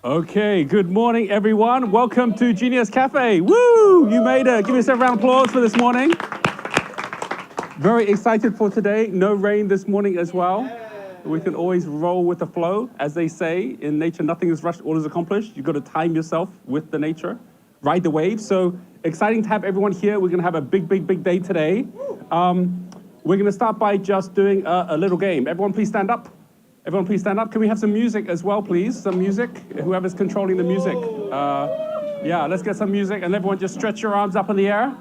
Okay, good morning, everyone. Welcome to Genius Cafe. Woo! You made it. Give yourself a round of applause for this morning. Very excited for today. No rain this morning as well. We can always roll with the flow. As they say, in nature, nothing is rushed, all is accomplished. You've got to time yourself with the nature, ride the wave. So exciting to have everyone here. We're going to have a big day today. We're going to start by just doing a little game. Everyone, please stand up. Everyone, please stand up. Can we have some music as well, please? Some music. Whoever's controlling the music. Yeah, let's get some music. And everyone just stretch your arms up in the air.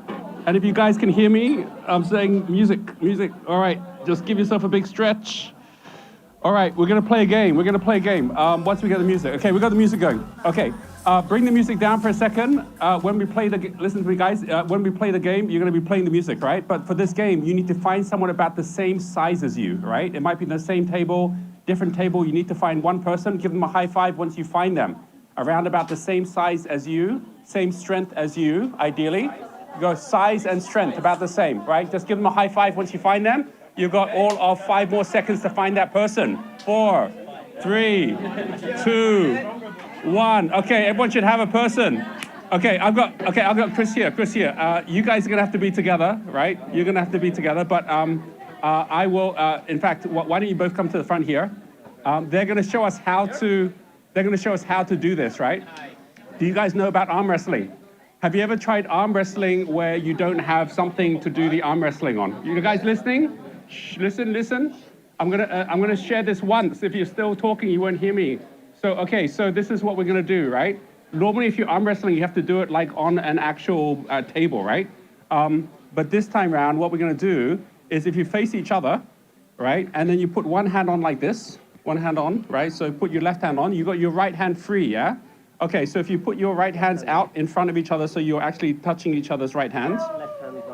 And if you guys can hear me, I'm saying music. All right, just give yourself a big stretch. All right, we're going to play a game. Once we get the music. Okay, we got the music going. Okay, bring the music down for a second. When we play listen to me, guys. When we play the game, you're going to be playing the music, right? But for this game, you need to find someone about the same size as you, right? It might be the same table, different table. You need to find one person, give them a high five once you find them. Around about the same size as you, same strength as you, ideally. Go size and strength, about the same, right? Just give them a high five once you find them. You've got all of 5 more seconds to find that person. 4, 3, 2, 1. Okay, everyone should have a person. Okay, I've got Chris here. You guys are gonna have to be together, right? You're gonna have to be together, but I will, in fact, why don't you both come to the front here? They're gonna show us how to do this, right? Do you guys know about arm wrestling? Have you ever tried arm wrestling where you don't have something to do the arm wrestling on? You guys listening? Shh, listen. I'm gonna share this once. If you're still talking, you won't hear me. So this is what we're gonna do, right? Normally, if you're arm wrestling, you have to do it like on an actual table, right? But this time around, what we're gonna do is if you face each other, right, and then you put one hand on like this, one hand on, right? So put your left hand on. You got your right hand free, yeah? Okay, so if you put your right hands out in front of each other, so you're actually touching each other's right hands.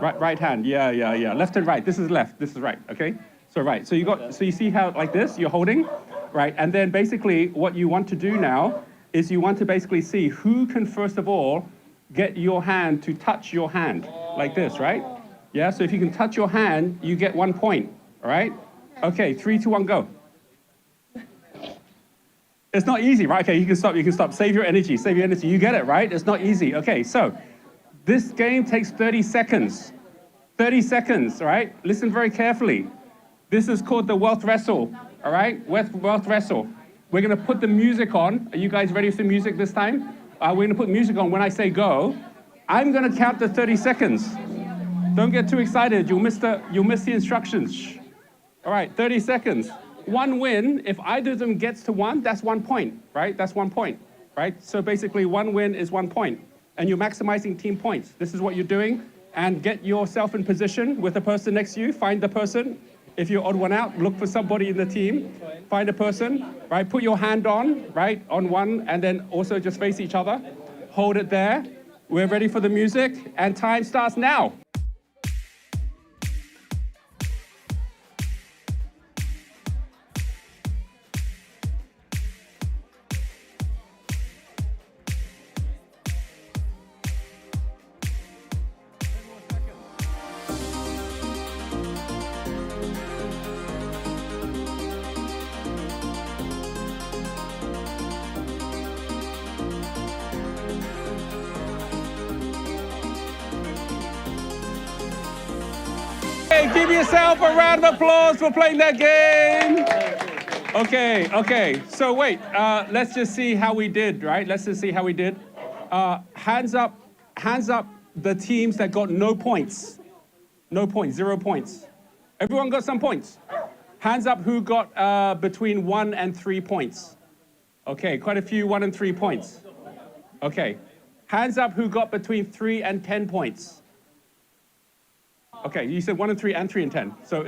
Right hand, yeah. Left and right, this is left, this is right, okay? So right, so you see how like this, you're holding, right? And then basically what you want to do now is you want to basically see who can first of all get your hand to touch your hand, like this, right? Yeah, so if you can touch your hand, you get 1 point, all right? Okay, 3, 2, 1, go. It's not easy, right? Okay, you can stop. Save your energy. You get it, right? It's not easy. Okay, so this game takes 30 seconds. 30 seconds, right? Listen very carefully. This is called the wealth wrestle, all right? Wealth wrestle. We're gonna put the music on. Are you guys ready for the music this time? We're gonna put music on when I say go. I'm gonna count to 30 seconds. Don't get too excited. You'll miss the instructions. Shh. All right, 30 seconds. One win, if either of them gets to 1, that's 1 point, right? That's 1 point, right? So basically 1 win is 1 point. And you're maximizing team points. This is what you're doing. And get yourself in position with the person next to you. Find the person. If you're odd one out, look for somebody in the team. Find a person, right? Put your hand on, right? On one, and then also just face each other. Hold it there. We're ready for the music, and time starts now. Give yourself a round of applause for playing that game. Okay. So wait, let's just see how we did, right? Let's just see how we did. Hands up the teams that got no points. No points, 0 points. Everyone got some points. Hands up who got between 1 and 3 points. Okay, quite a few 1 and 3 points. Okay. Hands up who got between 3 and 10 points. Okay, you said 1 and 3 and 3 and 10. So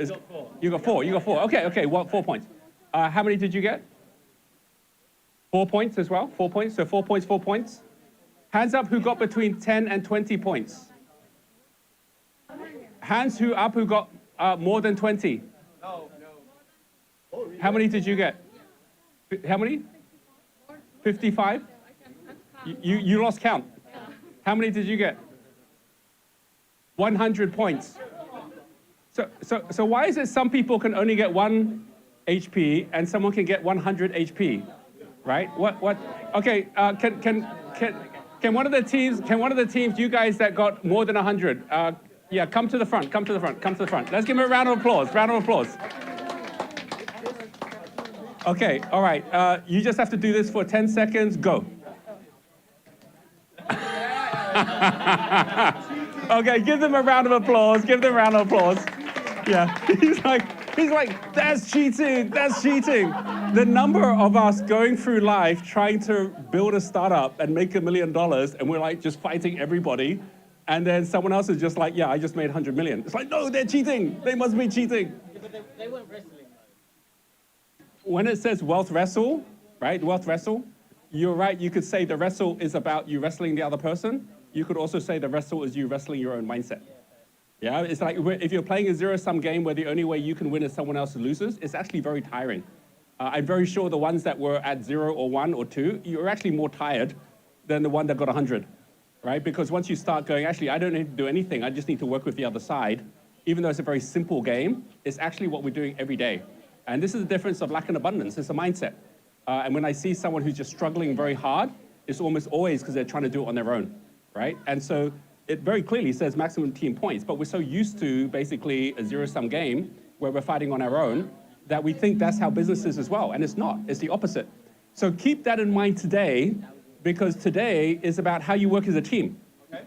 you got 4. Okay, well, 4 points. How many did you get? 4 points as well? 4 points, so 4 points. Hands up who got between 10 and 20 points. Hands up who got more than 20. No. How many did you get? How many? 55? You lost count. How many did you get? 100 points. So why is it some people can only get 1 HP and someone can get 100 HP? right? What? Okay, can one of the teams, you guys that got more than 100, yeah, come to the front. Let's give them a round of applause. Okay, all right. You just have to do this for 10 seconds. Go. Okay, give them a round of applause. Yeah, he's like, that's cheating. The number of us going through life trying to build a startup and make $1 million, and we're like just fighting everybody, and then someone else is just like, yeah, I just made 100 million. It's like, no, they're cheating. They must be cheating. Yeah, but they weren't wrestling. When it says wealth wrestle, right? Wealth wrestle, you're right. You could say the wrestle is about you wrestling the other person. You could also say the wrestle is you wrestling your own mindset. Yeah, it's like if you're playing a zero-sum game where the only way you can win is someone else loses, it's actually very tiring. I'm very sure the ones that were at 0 or 1 or 2, you're actually more tired than the one that got 100, right? Because once you start going, actually, I don't need to do anything. I just need to work with the other side. Even though it's a very simple game, it's actually what we're doing every day. And this is the difference of lack and abundance. It's a mindset. And when I see someone who's just struggling very hard, it's almost always because they're trying to do it on their own, right? And so it very clearly says maximum team points, but we're so used to basically a zero-sum game where we're fighting on our own that we think that's how business is as well. And it's not. It's the opposite. So keep that in mind today, because today is about how you work as a team.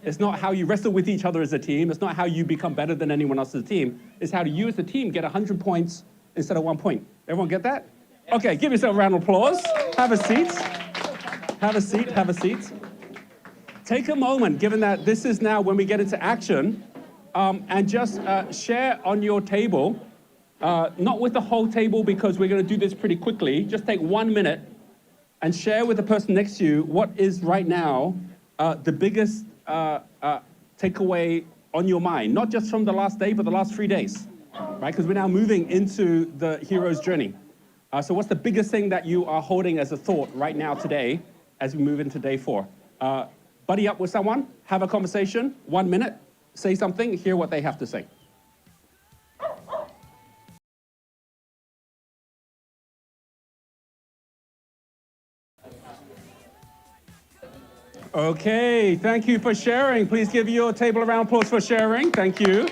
It's not how you wrestle with each other as a team. It's not how you become better than anyone else as a team. It's how you as a team get 100 points instead of 1 point. Everyone get that? Okay, give yourself a round of applause. Have a seat. Take a moment, given that this is now when we get into action, and just share on your table, not with the whole table because we're going to do this pretty quickly. Just take 1 minute and share with the person next to you what is right now the biggest takeaway on your mind, not just from the last day, but the last 3 days, right? Because we're now moving into the hero's journey. So what's the biggest thing that you are holding as a thought right now today as we move into day 4? Buddy up with someone, have a conversation, 1 minute, say something, hear what they have to say. Okay, thank you for sharing. Please give your table a round of applause for sharing. Thank you.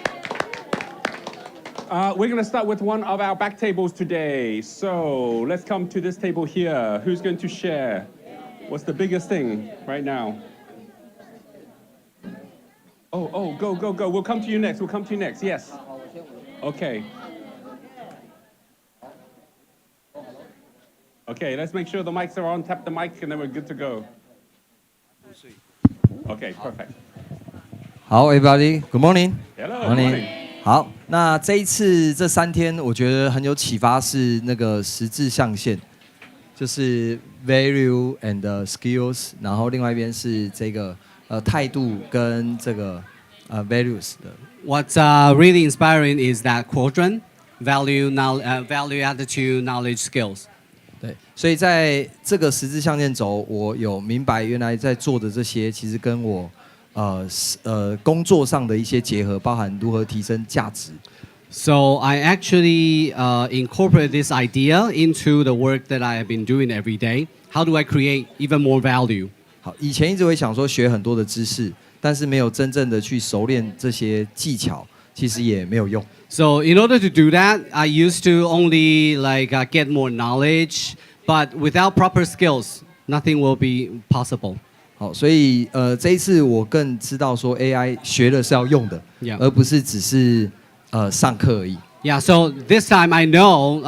We're going to start with one of our back tables today. So let's come to this table here. Who's going to share? What's the biggest thing right now? Oh, go. We'll come to you next. Yes. Okay. Okay, let's make sure the mics are on. Tap the mic, and then we're good to go. Okay, perfect. 好 ，everybody, good morning. Hello, good morning. 好，那这一次这3天，我觉得很有启发，是那个十字象限，就是 value and skills， 然后另外一边是这个态度跟这个values 的。What's really inspiring is that quadrant: value, value, attitude, knowledge, skills. 对，所以在这个十字象限轴，我有明白原来在做的这些，其实跟我工作上的一些结合，包含如何提升价值。So I actually incorporate this idea into the work that I have been doing every day. How do I create even more value? 好，以前一直会想说学很多的知识，但是没有真正的去熟练这些技巧，其实也没有用。So in order to do that, I used to only get more knowledge, but without proper skills, nothing will be possible. 好，所以这一次我更知道说 AI 学了是要用的， Yeah. 而不是只是上课而已。Yeah, so this time I know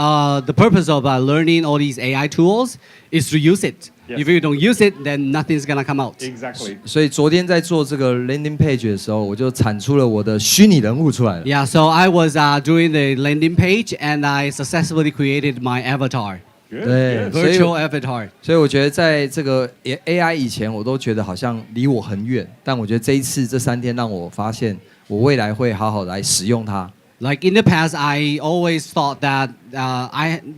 the purpose of learning all these AI tools is to use it. Yes. If you don't use it, then nothing's gonna come out. Exactly. 所以昨天在做这个 landing page 的时候，我就产出了我的虚拟人物出来了。Yeah, so I was doing the landing page and I successfully created my avatar, Good, 对， good. 所以 virtual avatar. 所以我觉得在这个 AI 以前，我都觉得好像离我很远，但我觉得这一次这3天让我发现，我未来会好好来使用它。Like in the past, I always thought that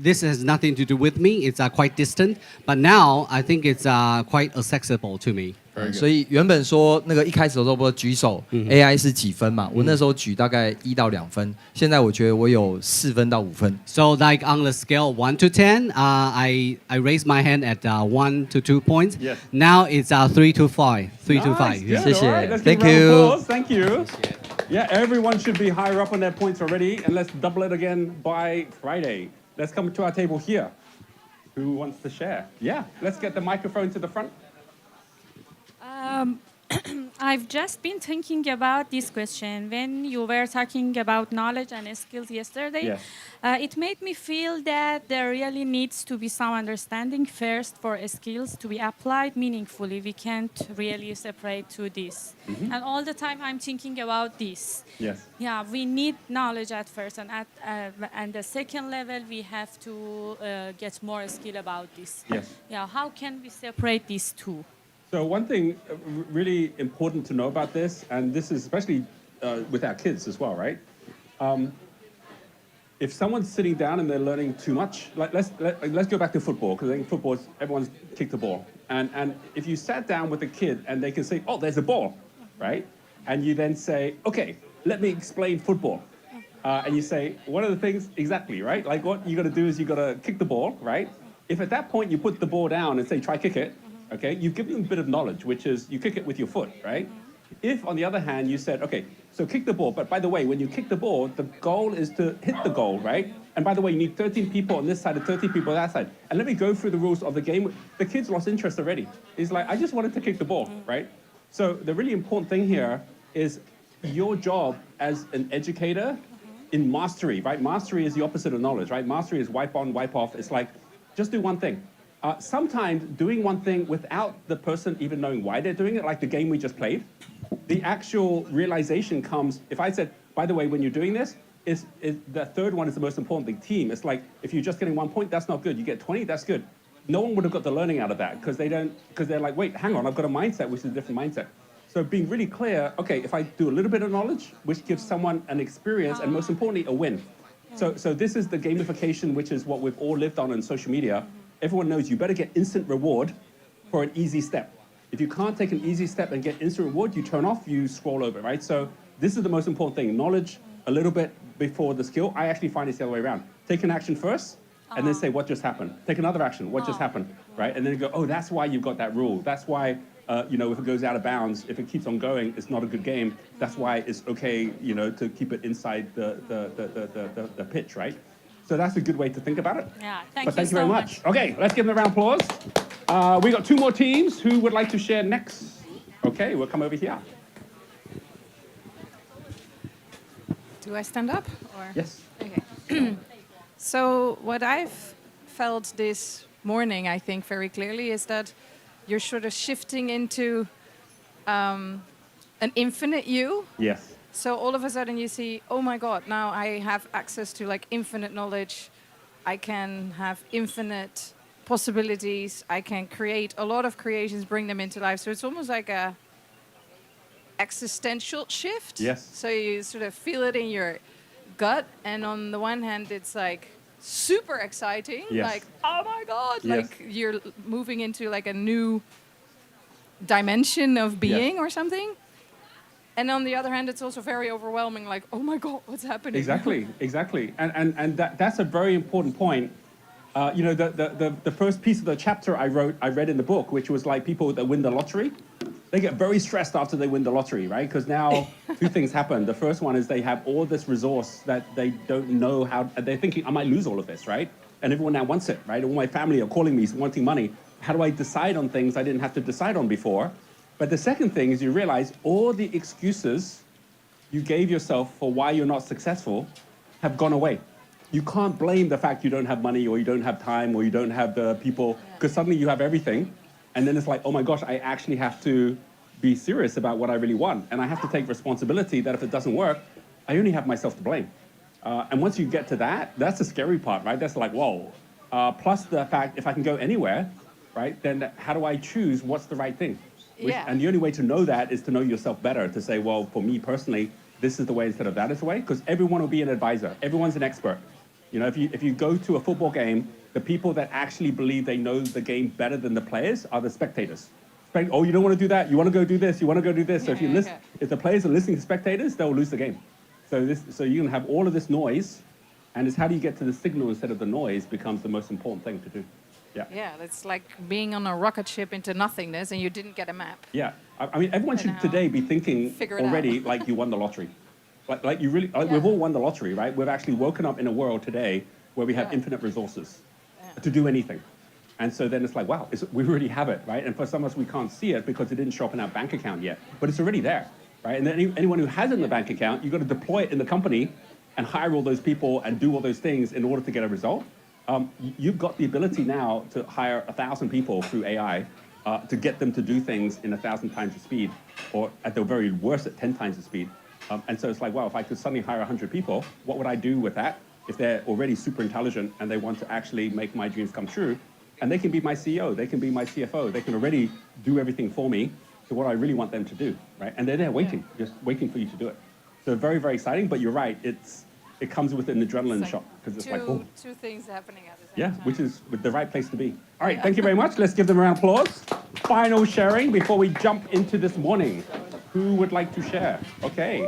this has nothing to do with me. It's quite distant. But now I think it's quite accessible to me. 所以原本说那个一开始的时候不是举手 AI 是几分嘛？我那时候举大概1到2分，现在我觉得我有4分到5分。So like on the scale 1 to 10, I raised my hand at 1 to 2 points. Yes. Now it's 3 to 5. 3 to 5. Good, Yeah. 谢谢 all right, let's give Thank a round of you. applause. Thank you. Yeah, everyone should be higher up on their points already, and let's double it again by Friday. Let's come to our table here. Who wants to share? Yeah, let's get the microphone to the front. I've just been thinking about this question when you were talking about knowledge and skills yesterday. Yes. It made me feel that there really needs to be some understanding first for skills to be applied meaningfully. We can't really separate to this. And all the time I'm thinking about this. Yes. Yeah, we need knowledge at first, and and the second level we have to get more skill about this. Yes. Yeah, how can we separate these two? So one thing really important to know about this, and this is especially with our kids as well, right? If someone's sitting down and they're learning too much, like let's go back to football, because I think football everyone's kicked the ball, and if you sat down with a kid and they can say, oh, there's a ball, right? And you then say, okay, let me explain football. And you say, what are the things exactly, right? Like what you got to do is you got to kick the ball, right? If at that point you put the ball down and say, try kick it, okay, you've given them a bit of knowledge, which is you kick it with your foot, right? If, on the other hand, you said, okay, so kick the ball, but by the way, when you kick the ball, the goal is to hit the goal, right? And by the way, you need 13 people on this side and 13 people on that side. And let me go through the rules of the game. The kids lost interest already. He's like, I just wanted to kick the ball, right? So the really important thing here is your job as an educator in mastery, right? Mastery is the opposite of knowledge, right? Mastery is wipe on, wipe off. It's like, just do one thing. Sometimes doing one thing without the person even knowing why they're doing it, like the game we just played, the actual realization comes, if I said, by the way, when you're doing this, is the third one is the most important thing, team. It's like, if you're just getting 1 point, that's not good. You get 20, that's good. No one would have got the learning out of that because they're like, wait, hang on, I've got a mindset, which is a different mindset. So being really clear, okay, if I do a little bit of knowledge, which gives someone an experience, and most importantly, a win. So this is the gamification, which is what we've all lived on in social media. Everyone knows you better get instant reward for an easy step. If you can't take an easy step and get instant reward, you turn off, you scroll over, right? So this is the most important thing. Knowledge a little bit before the skill. I actually find it's the other way around. Take an action first, and then say, what just happened? Take another action, what just happened, right? And then you go, oh, that's why you've got that rule. That's why, if it goes out of bounds, if it keeps on going, it's not a good game. That's why it's okay, to keep it inside the pitch, right? So that's a good way to think about it. Yeah, Thank you so very much. Okay, let's give them a round of applause. We got 2 more teams. Who would like to share next? Okay, we'll come over here. Do I stand up? Or? Yes. Okay. So what I've felt this morning, I think very clearly, is that you're sort of shifting into an infinite you. Yes. So all of a sudden you see, oh my God, now I have access to like infinite knowledge. I can have infinite possibilities. I can create a lot of creations, bring them into life. So it's almost like a existential shift. Yes. So you sort of feel it in your gut. And on the one hand, it's like super exciting. Yes. Like, oh my God, Yes. like you're moving into like a new dimension of being or something. And on the other hand, it's also very overwhelming, like, oh my God, what's happening? Exactly. And that's a very important point. The first piece of the chapter I read in the book, which was like people that win the lottery, they get very stressed after they win the lottery, right? Because now 2 things happen. The first one is they have all this resource that they don't know how, they're thinking, I might lose all of this, right? And everyone now wants it, right? All my family are calling me wanting money. How do I decide on things I didn't have to decide on before? But the second thing is you realize all the excuses you gave yourself for why you're not successful have gone away. You can't blame the fact you don't have money or you don't have time or you don't have the people, because suddenly you have everything. And then it's like, oh my gosh, I actually have to be serious about what I really want. And I have to take responsibility that if it doesn't work, I only have myself to blame. And once you get to that, that's the scary part, right? That's like, whoa. Plus the fact, if I can go anywhere, right, then how do I choose what's the right thing? And the only way to know that is to know yourself better, to say, well, for me personally, this is the way instead of that is the way, because everyone will be an advisor. Everyone's an expert. If you go to a football game, the people that actually believe they know the game better than the players are the spectators. Oh, you don't want to do that. You want to go do this. You want to go do this. So if you Yeah, listen, okay. if the players are listening to spectators, they'll lose the game. So you can have all of this noise, and it's how do you get to the signal instead of the noise becomes the most important thing to do. Yeah. Yeah, it's like being on a rocket ship into nothingness and you didn't get a map. Yeah. I mean, everyone should now today be thinking figure it already out. like you won the lottery. Like you really, Yeah. we've all won the lottery, right? We've actually woken up in a world today where we have Yeah. infinite resources to do anything. And so then it's like, wow, we already have it, right? And for some of us, we can't see it because it didn't show up in our bank account yet, but it's already there, right? And then anyone who has it in the bank account, you've got to deploy it in the company and hire all those people and do all those things in order to get a result. You've got the ability now to hire 1,000 people through AI to get them to do things in 1,000 times the speed, or at the very worst, at 10 times the speed. And so it's like, wow, if I could suddenly hire 100 people, what would I do with that if they're already super intelligent and they want to actually make my dreams come true? And they can be my CEO, they can be my CFO, they can already do everything for me to what I really want them to do, right? And they're there waiting, just waiting for you to do it. So very, very exciting, but you're right, it comes with an adrenaline It's shot, because it's like, oh, two things happening at the same yeah, time. which is the right place to be. All right, thank you very much. Let's give them a round of applause. Final sharing before we jump into this morning. Who would like to share? Okay.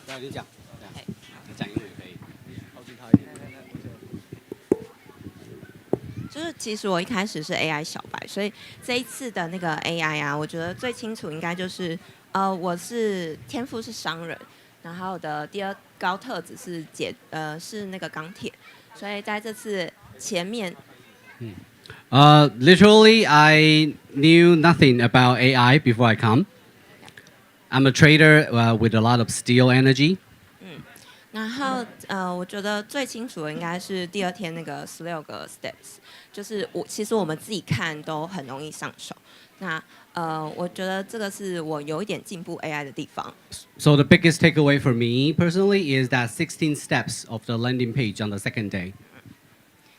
对，你讲，讲英文也可以。靠近他一点。就是其实我一开始是 AI 小白，所以这一次的那个 AI 啊，我觉得最清楚应该就是我是天赋是商人，然后我的第二高特质是是那个钢铁，所以在这次前面。Literally, I knew nothing about AI before I come. I'm a trader with a lot of steel energy. 然后我觉得最清楚的应该是第二天那个16个 steps， 就是其实我们自己看都很容易上手。那我觉得这个是我有一点进步 AI 的地方。So the biggest takeaway for me personally is that 16 steps of the landing page on the second day.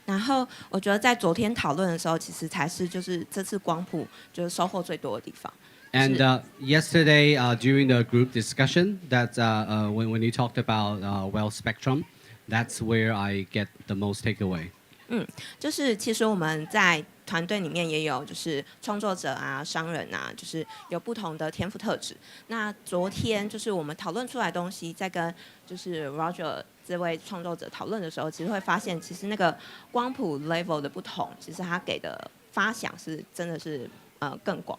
然后我觉得在昨天讨论的时候，其实才是就是这次光谱就是收获最多的地方。And yesterday, during the group discussion, that when you talked about wealth spectrum, that's where I get the most takeaway. 就是其实我们在团队里面也有就是创作者啊、商人啊，就是有不同的天赋特质。那昨天就是我们讨论出来的东西，在跟就是 Roger 这位创作者讨论的时候，其实会发现，其实那个光谱 level 的不同，其实他给的发想是真的是更广。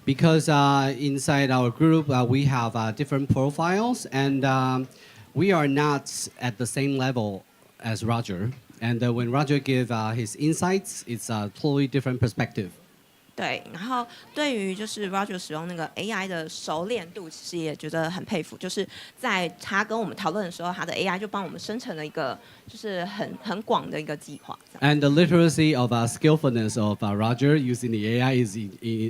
Because inside our group, we have different profiles, and we are not at the same level as Roger. And when Roger gives his insights, it's a totally different perspective. 对，然后对于就是 Roger 使用那个 AI 的熟练度，其实也觉得很佩服。就是在他跟我们讨论的时候，他的 AI 就帮我们生成了一个就是很广的一个计划。And the literacy of skillfulness of Roger using the AI is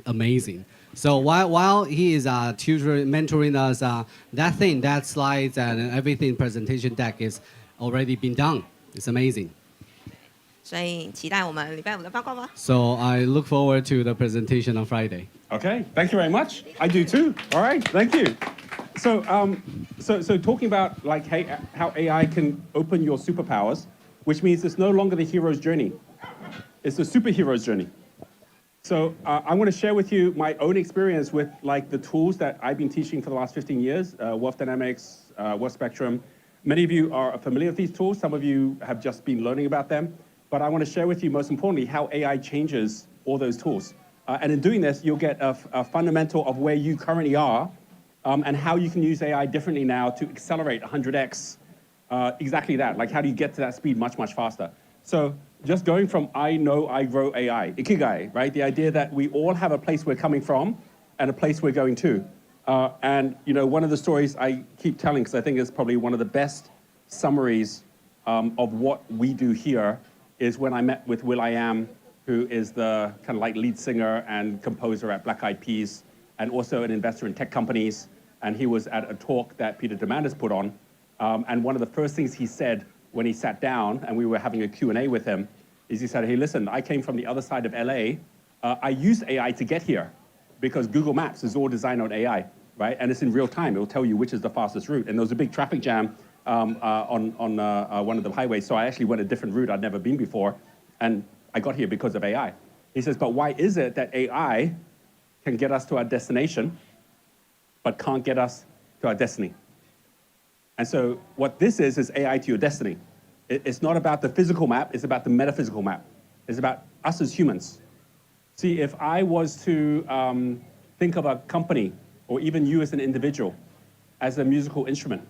amazing. So while he is mentoring us, that slides and everything presentation deck is already been done. It's amazing. 所以期待我们礼拜五的报告吧。So I look forward to the presentation on Friday. Okay, thank you very much. I do too. All right, thank you. So, so talking about like how AI can open your superpowers, which means it's no longer the hero's journey, it's the superhero's journey. So I want to share with you my own experience with like the tools that I've been teaching for the last 15 years, wealth dynamics, wealth spectrum. Many of you are familiar with these tools. Some of you have just been learning about them. But I want to share with you, most importantly, how AI changes all those tools. And in doing this, you'll get a fundamental of where you currently are and how you can use AI differently now to accelerate 100x. Exactly that. Like, how do you get to that speed much, much faster? So just going from I know I grow AI, Ikigai, right? The idea that we all have a place we're coming from and a place we're going to. And, you know, one of the stories I keep telling, because I think it's probably one of the best summaries of what we do here, is when I met with will.i.am, who is the kind of like lead singer and composer at Black Eyed Peas, and also an investor in tech companies. And he was at a talk that Peter Diamandis put on. And one of the first things he said when he sat down and we were having a Q&A with him is he said, hey, listen, I came from the other side of LA. I use AI to get here because Google Maps is all designed on AI, right? And it's in real time. It'll tell you which is the fastest route. And there was a big traffic jam on one of the highways. So I actually went a different route I'd never been before. And I got here because of AI. He says, but why is it that AI can get us to our destination, but can't get us to our destiny? And so what this is AI to your destiny. It's not about the physical map, it's about the metaphysical map. It's about us as humans. See, if I was to think of a company, or even you as an individual, as a musical instrument,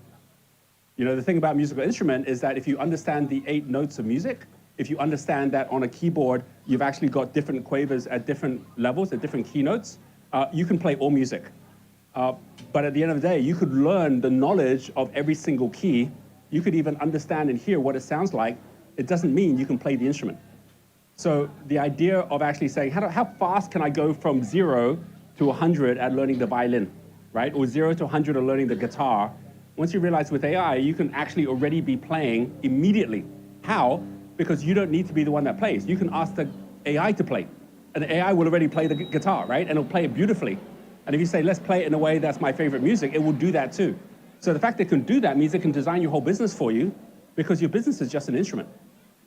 you know, the thing about musical instrument is that if you understand the 8 notes of music, if you understand that on a keyboard, you've actually got different quavers at different levels, at different key notes, you can play all music. But at the end of the day, you could learn the knowledge of every single key. You could even understand and hear what it sounds like. It doesn't mean you can play the instrument. So the idea of actually saying, how fast can I go from 0 to 100 at learning the violin, right? Or 0 to 100 at learning the guitar. Once you realize with AI, you can actually already be playing immediately. How? Because you don't need to be the one that plays. You can ask the AI to play. And the AI will already play the guitar, right? And it'll play it beautifully. And if you say, let's play it in a way that's my favorite music, it will do that too. So the fact that it can do that means it can design your whole business for you, because your business is just an instrument.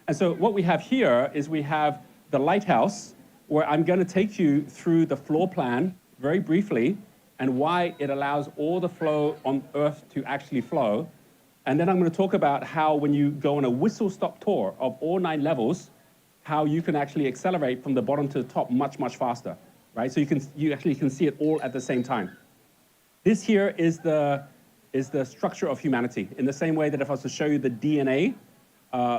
And so what we have here is we have the lighthouse, where I'm going to take you through the floor plan very briefly, and why it allows all the flow on Earth to actually flow. And then I'm going to talk about how when you go on a whistle-stop tour of all 9 levels, how you can actually accelerate from the bottom to the top much, much faster, right? So you actually can see it all at the same time. This here is the structure of humanity, in the same way that if I was to show you the DNA,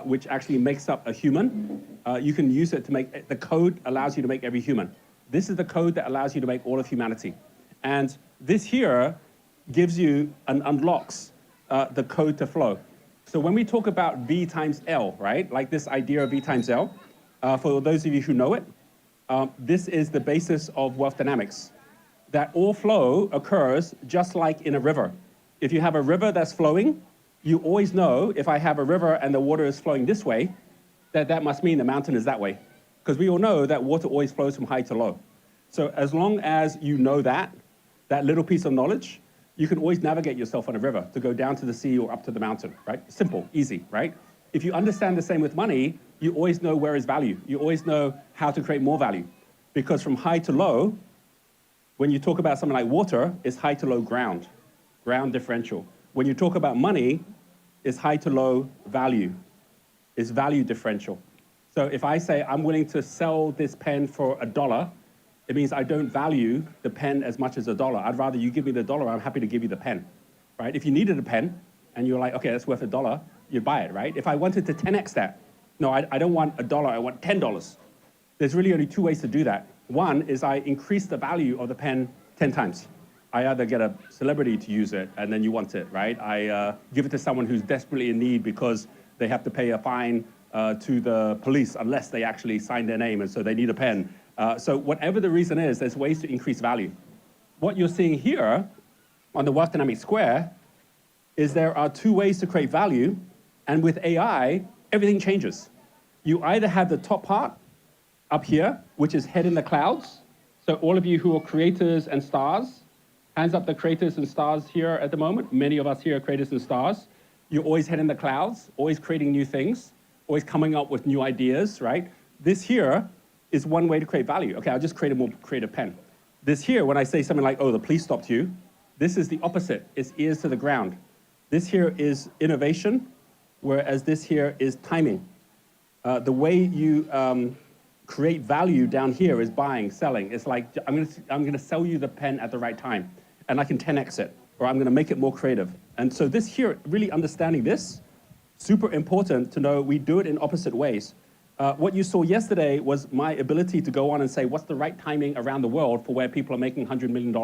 which actually makes up a human, you can use it to make, the code allows you to make every human. This is the code that allows you to make all of humanity. And this here gives you and unlocks the code to flow. So when we talk about V times L, right, like this idea of V times L, for those of you who know it, this is the basis of wealth dynamics. That all flow occurs just like in a river. If you have a river that's flowing, you always know if I have a river and the water is flowing this way, that must mean the mountain is that way. Because we all know that water always flows from high to low. So as long as you know that little piece of knowledge, you can always navigate yourself on a river to go down to the sea or up to the mountain, right? Simple, easy, right? If you understand the same with money, you always know where is value. You always know how to create more value. Because from high to low, when you talk about something like water, it's high to low ground differential. When you talk about money, it's high to low value, it's value differential. So if I say I'm willing to sell this pen for $1, it means I don't value the pen as much as $1. I'd rather you give me the $1, I'm happy to give you the pen, right? If you needed a pen and you're like, okay, that's worth $1, you'd buy it, right? If I wanted to 10x that, no, I don't want $1, I want $10. There's really only 2 ways to do that. One is I increase the value of the pen 10 times. I either get a celebrity to use it and then you want it, right? I give it to someone who's desperately in need because they have to pay a fine to the police unless they actually sign their name, and so they need a pen. So whatever the reason is, there's ways to increase value. What you're seeing here on the wealth dynamic square is there are 2 ways to create value, and with AI, everything changes. You either have the top part up here, which is head in the clouds. So all of you who are creators and stars, hands up the creators and stars here at the moment. Many of us here are creators and stars. You're always head in the clouds, always creating new things, always coming up with new ideas, right? This here is one way to create value. Okay, I'll just create a more creative pen. This here, when I say something like, oh, the police stopped you, this is the opposite. It's ears to the ground. This here is innovation, whereas this here is timing. The way you create value down here is buying, selling. It's like, I'm gonna sell you the pen at the right time, and I can 10x it, or I'm gonna make it more creative. And so this here, really understanding this, super important to know we do it in opposite ways. What you saw yesterday was my ability to go on and say, what's the right timing around the world for where people are making $100 million?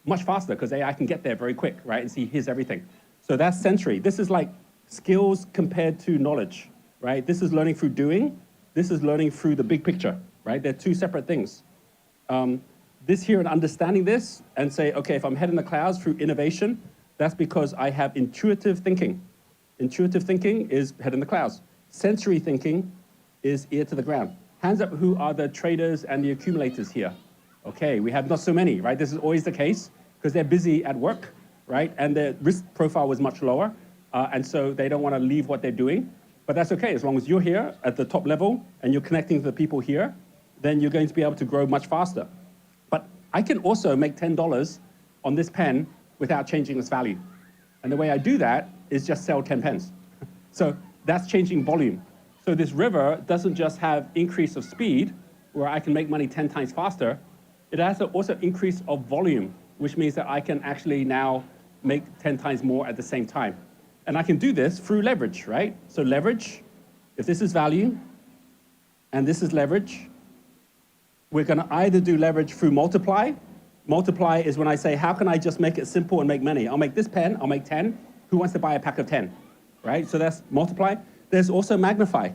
Much faster, because AI can get there very quick, right? And see, here's everything. So that's sensory. This is like skills compared to knowledge, right? This is learning through doing. This is learning through the big picture, right? They're 2 separate things. This here and understanding this and say, okay, if I'm head in the clouds through innovation, that's because I have intuitive thinking. Intuitive thinking is head in the clouds. Sensory thinking is ear to the ground. Hands up who are the traders and the accumulators here. Okay, we have not so many, right? This is always the case because they're busy at work, right? And their risk profile was much lower. And so they don't want to leave what they're doing. But that's okay, as long as you're here at the top level and you're connecting to the people here, then you're going to be able to grow much faster. But I can also make $10 on this pen without changing its value. And the way I do that is just sell 10 pens. So that's changing volume. So this river doesn't just have increase of speed, where I can make money 10 times faster. It has also increase of volume, which means that I can actually now make 10 times more at the same time. And I can do this through leverage, right? So leverage, if this is value, and this is leverage, we're gonna either do leverage through multiply. Multiply is when I say, how can I just make it simple and make money? I'll make this pen, I'll make 10. Who wants to buy a pack of 10, right? So that's multiply. There's also magnify.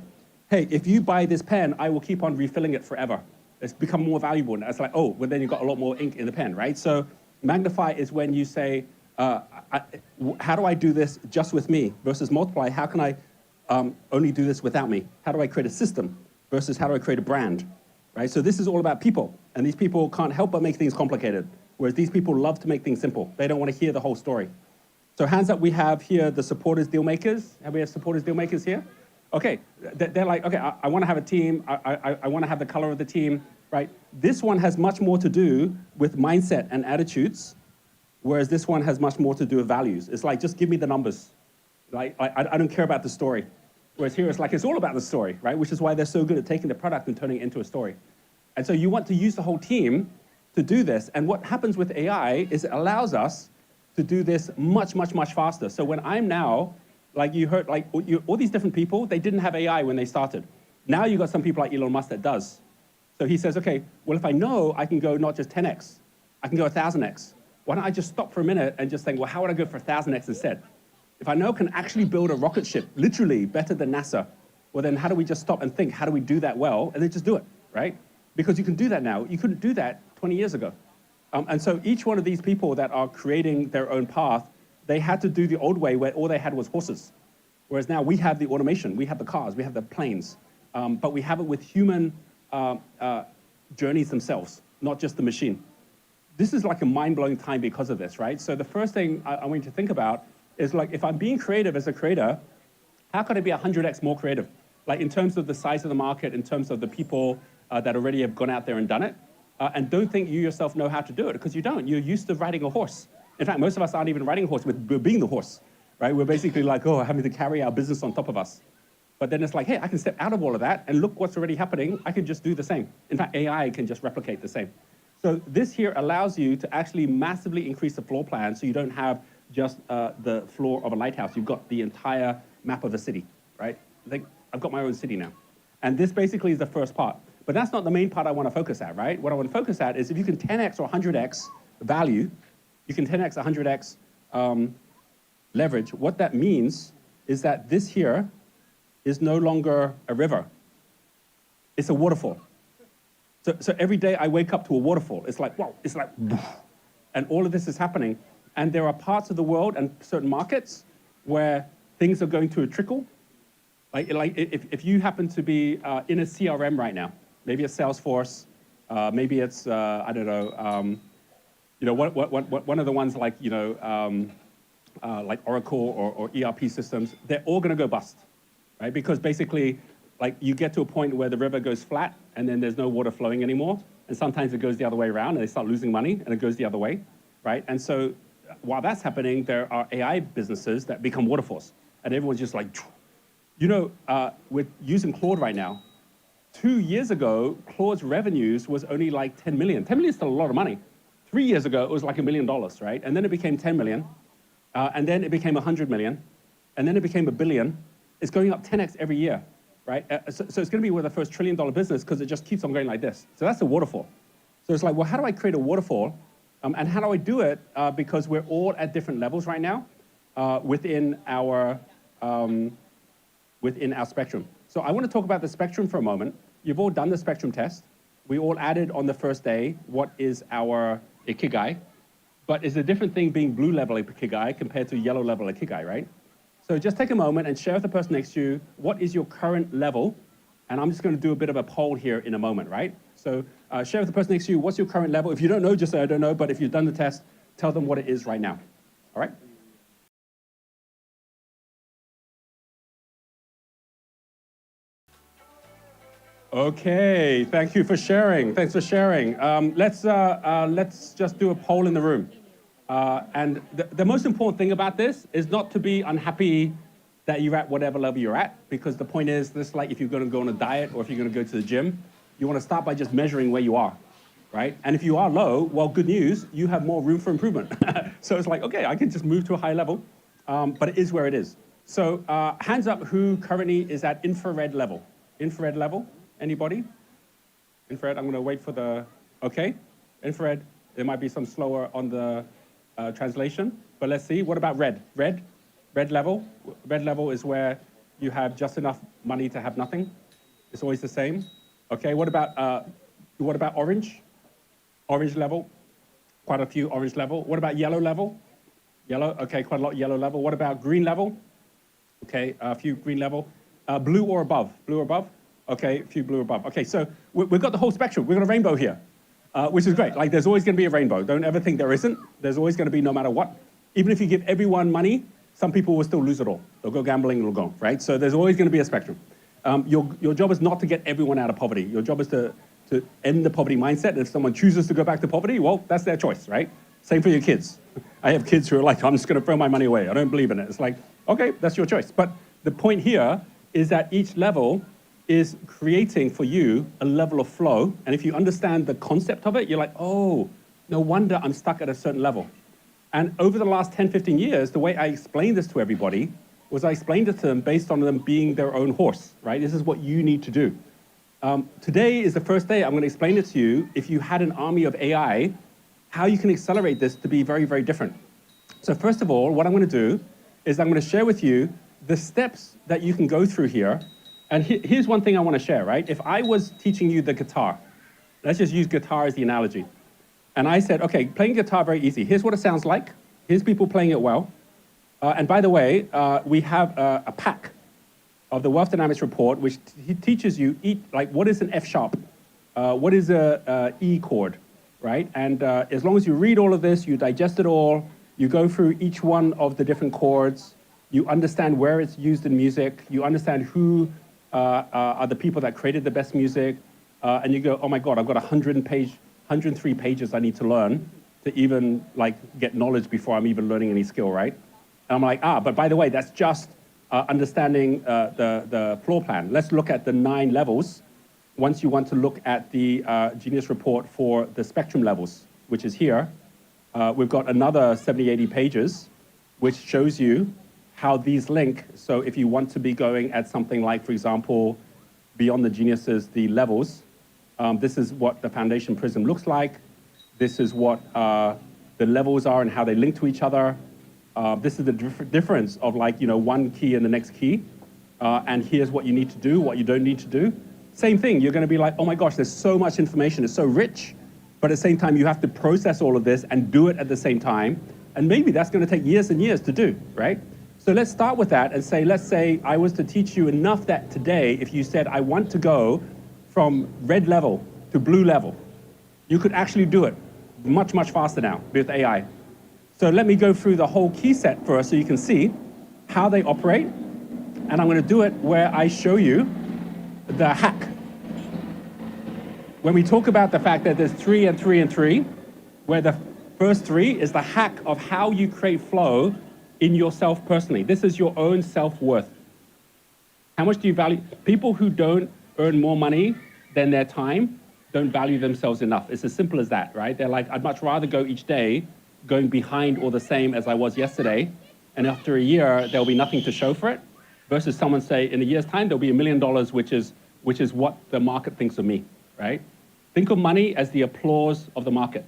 Hey, if you buy this pen, I will keep on refilling it forever. It's become more valuable. And it's like, oh, well, then you've got a lot more ink in the pen, right? So magnify is when you say, how do I do this just with me? Versus multiply, how can I only do this without me? How do I create a system? Versus how do I create a brand, right? So this is all about people. And these people can't help but make things complicated. Whereas these people love to make things simple. They don't want to hear the whole story. So hands up, we have here the supporters, deal makers. Have we have supporters, deal makers here? Okay, they're like, okay, I want to have a team. I want to have the color of the team, right? This one has much more to do with mindset and attitudes, whereas this one has much more to do with values. It's like, just give me the numbers. Like, I don't care about the story. Whereas here, it's like, it's all about the story, right? Which is why they're so good at taking the product and turning it into a story. And so you want to use the whole team to do this. And what happens with AI is it allows us to do this much, much, much faster. So when I'm now, like you heard, like all these different people, they didn't have AI when they started. Now you've got some people like Elon Musk that does. So he says, okay, well, if I know I can go not just 10x, I can go 1,000x. Why don't I just stop for a minute and just think, well, how would I go for 1,000x instead? If I know I can actually build a rocket ship, literally better than NASA, well, then how do we just stop and think, how do we do that well? And then just do it, right? Because you can do that now. You couldn't do that 20 years ago. And so each one of these people that are creating their own path, they had to do the old way where all they had was horses. Whereas now we have the automation, we have the cars, we have the planes, but we have it with human journeys themselves, not just the machine. This is like a mind-blowing time because of this, right? So the first thing I want you to think about is like, if I'm being creative as a creator, how could I be 100x more creative? Like in terms of the size of the market, in terms of the people that already have gone out there and done it. And don't think you yourself know how to do it, because you don't. You're used to riding a horse. In fact, most of us aren't even riding a horse, we're being the horse, right? We're basically like, oh, having to carry our business on top of us. But then it's like, hey, I can step out of all of that and look what's already happening. I can just do the same. In fact, AI can just replicate the same. So this here allows you to actually massively increase the floor plan so you don't have just the floor of a lighthouse. You've got the entire map of a city, right? Like, I've got my own city now. And this basically is the first part. But that's not the main part I want to focus at, right? What I want to focus at is if you can 10x or 100x value, you can 10x, 100x leverage. What that means is that this here is no longer a river. It's a waterfall. So every day I wake up to a waterfall. It's like, wow, it's like, and all of this is happening. And there are parts of the world and certain markets where things are going to a trickle. Like if you happen to be in a CRM right now, maybe it's Salesforce, maybe it's, I don't know, one of the ones like, like Oracle or ERP systems, they're all going to go bust, right? Because basically, like you get to a point where the river goes flat and then there's no water flowing anymore. And sometimes it goes the other way around and they start losing money and it goes the other way, right? And so while that's happening, there are AI businesses that become waterfalls. And everyone's just like, we're using Claude right now. 2 years ago, Claude's revenues was only like 10 million. 10 million is still a lot of money. 3 years ago, it was like $1 million, right? And then it became 10 million. And then it became 100 million. And then it became 1 billion. It's going up 10x every year, right? So it's going to be with the first $1 trillion business because it just keeps on going like this. So that's a waterfall. So it's like, well, how do I create a waterfall? And how do I do it? Because we're all at different levels right now within our spectrum. So I want to talk about the spectrum for a moment. You've all done the spectrum test. We all added on the first day what is our ikigai. But it's a different thing being blue level ikigai compared to yellow level ikigai, right? So just take a moment and share with the person next to you, what is your current level? And I'm just going to do a bit of a poll here in a moment, right? So share with the person next to you, what's your current level? If you don't know, just say, I don't know. But if you've done the test, tell them what it is right now. All right? Okay, thank you for sharing. Thanks for sharing. Let's just do a poll in the room. And the most important thing about this is not to be unhappy that you're at whatever level you're at, because the point is, this like if you're going to go on a diet or if you're going to go to the gym, you want to start by just measuring where you are, right? And if you are low, well, good news, you have more room for improvement. So it's like, okay, I can just move to a high level, but it is where it is. So hands up who currently is at infrared level. Infrared level, anybody? Infrared, I'm going to wait for the, okay. Infrared, there might be some slower on the translation, but let's see. What about red? Red? Red level? Red level is where you have just enough money to have nothing. It's always the same. Okay, what about orange? Orange level? Quite a few orange level. What about yellow level? Yellow, okay, quite a lot yellow level. What about green level? Okay, a few green level. Blue or above? Blue or above? Okay, a few blue or above. Okay, so we've got the whole spectrum. We've got a rainbow here, which is great. Like, there's always going to be a rainbow. Don't ever think there isn't. There's always going to be no matter what. Even if you give everyone money, some people will still lose it all. They'll go gambling and it'll go, right? So there's always going to be a spectrum. Your job is not to get everyone out of poverty. Your job is to end the poverty mindset. And if someone chooses to go back to poverty, well, that's their choice, right? Same for your kids. I have kids who are like, I'm just going to throw my money away. I don't believe in it. It's like, okay, that's your choice. But the point here is that each level is creating for you a level of flow. And if you understand the concept of it, you're like, oh, no wonder I'm stuck at a certain level. And over the last 10, 15 years, the way I explained this to everybody was I explained it to them based on them being their own horse, right? This is what you need to do. Today is the first day I'm going to explain it to you, if you had an army of AI, how you can accelerate this to be very, very different. So first of all, what I'm going to do is I'm going to share with you the steps that you can go through here. And here's one thing I want to share, right? If I was teaching you the guitar, let's just use guitar as the analogy. And I said, okay, playing guitar, very easy. Here's what it sounds like. Here's people playing it well. And by the way, we have a pack of the Wealth Dynamics report, which teaches you, like, what is an F sharp? What is a E chord, right? And as long as you read all of this, you digest it all, you go through each one of the different chords, you understand where it's used in music, you understand who are the people that created the best music, and you go, oh my God, I've got 103 pages I need to learn to even like get knowledge before I'm even learning any skill, right? And I'm like, but by the way, that's just understanding the floor plan. Let's look at the 9 levels. Once you want to look at the Genius report for the spectrum levels, which is here, we've got another 70, 80 pages, which shows you how these link. So if you want to be going at something like, for example, beyond the geniuses, the levels, this is what the foundation prism looks like. This is what the levels are and how they link to each other. This is the difference of, like, you know, one key and the next key. And here's what you need to do, what you don't need to do. Same thing, you're going to be like, oh my gosh, there's so much information, it's so rich. But at the same time, you have to process all of this and do it at the same time. And maybe that's going to take years and years to do, right? So let's start with that and say, let's say I was to teach you enough that today, if you said, I want to go from red level to blue level, you could actually do it much, much faster now with AI. So let me go through the whole key set for us so you can see how they operate. And I'm going to do it where I show you the hack. When we talk about the fact that there's 3 and 3 and 3, where the first 3 is the hack of how you create flow in yourself personally. This is your own self-worth. How much do you value? People who don't earn more money than their time don't value themselves enough. It's as simple as that, right? They're like, I'd much rather go each day going behind or the same as I was yesterday, and after a year, there'll be nothing to show for it, versus someone say, in a year's time, there'll be $1 million, which is what the market thinks of me, right? Think of money as the applause of the market.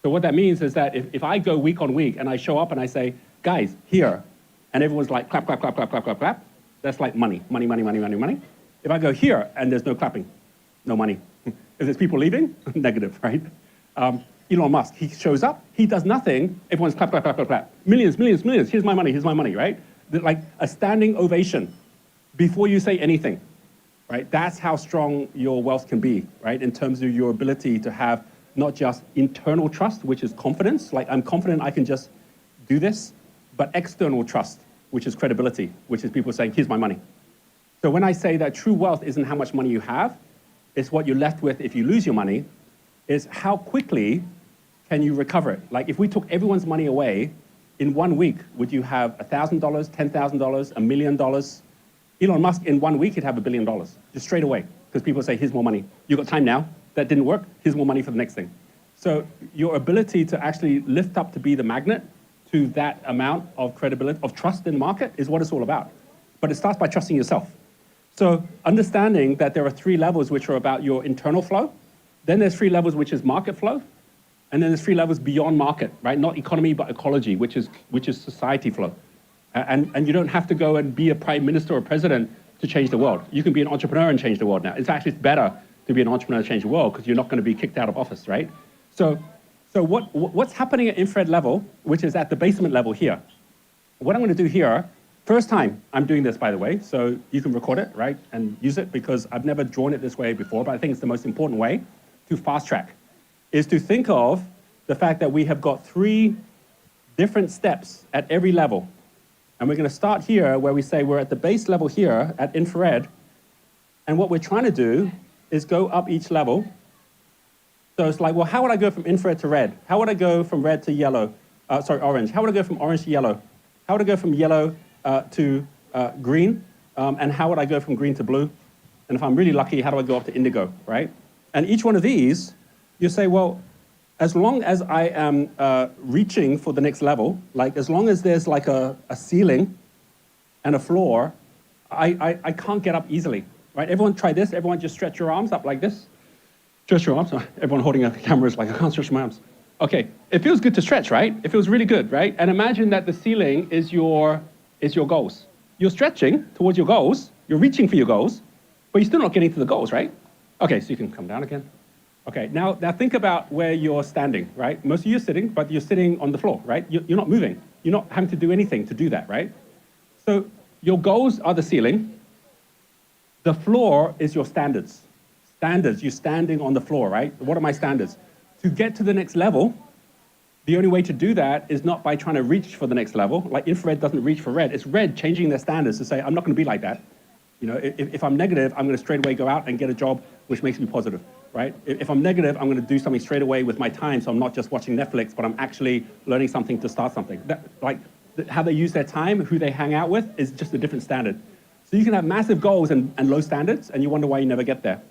So what that means is that if I go week on week and I show up and I say, guys, here, and everyone's like, clap, clap, clap, clap, clap, clap, clap, that's like money, money, money, money, money, money. If I go here and there's no clapping, no money. If there's people leaving, negative, right? Elon Musk, he shows up, he does nothing, everyone's clap, clap, clap, clap, clap. Millions, millions, millions, here's my money, right? Like a standing ovation before you say anything, right? That's how strong your wealth can be, right? In terms of your ability to have not just internal trust, which is confidence, like I'm confident I can just do this, but external trust, which is credibility, which is people saying, here's my money. So when I say that true wealth isn't how much money you have, it's what you're left with if you lose your money, is how quickly can you recover it? Like if we took everyone's money away, in 1 week, would you have $1,000, $10,000, $1 million? Elon Musk, in 1 week, he'd have $1 billion, just straight away. Because people say, here's more money. You got time now, that didn't work, here's more money for the next thing. So your ability to actually lift up to be the magnet to that amount of credibility, of trust in the market is what it's all about. But it starts by trusting yourself. So understanding that there are 3 levels which are about your internal flow, then there's 3 levels which is market flow, and then there's 3 levels beyond market, right? Not economy, but ecology, which is society flow. And you don't have to go and be a prime minister or president to change the world. You can be an entrepreneur and change the world now. It's actually better to be an entrepreneur to change the world because you're not going to be kicked out of office, right? So what's happening at infrared level, which is at the basement level here, what I'm going to do here, first time I'm doing this, by the way, so you can record it, right, and use it because I've never drawn it this way before, but I think it's the most important way to fast track, is to think of the fact that we have got 3 different steps at every level. And we're going to start here where we say we're at the base level here at infrared. And what we're trying to do is go up each level. So it's like, well, how would I go from infrared to red? How would I go from red to yellow? Orange. How would I go from orange to yellow? How would I go from yellow to green? And how would I go from green to blue? And if I'm really lucky, how do I go up to indigo, right? And each one of these, you say, well, as long as I am reaching for the next level, like as long as there's like a ceiling and a floor, I can't get up easily, right? Everyone try this. Everyone just stretch your arms up like this. Stretch your arms. Everyone holding a camera is like, I can't stretch my arms. Okay, it feels good to stretch, right? It feels really good, right? And imagine that the ceiling is your goals. You're stretching towards your goals. You're reaching for your goals, but you're still not getting to the goals, right? Okay, so you can come down again. Okay, now think about where you're standing, right? Most of you are sitting, but you're sitting on the floor, right? You're not moving. You're not having to do anything to do that, right? So your goals are the ceiling. The floor is your standards. Standards, you're standing on the floor, right? What are my standards? To get to the next level, the only way to do that is not by trying to reach for the next level. Like infrared doesn't reach for red. It's red changing their standards to say, I'm not going to be like that. You know, if I'm negative, I'm going to straight away go out and get a job which makes me positive, right? If I'm negative, I'm going to do something straight away with my time, so I'm not just watching Netflix, but I'm actually learning something to start something. How they use their time, who they hang out with, is just a different standard. So you can have massive goals and low standards, and you wonder why you never get there.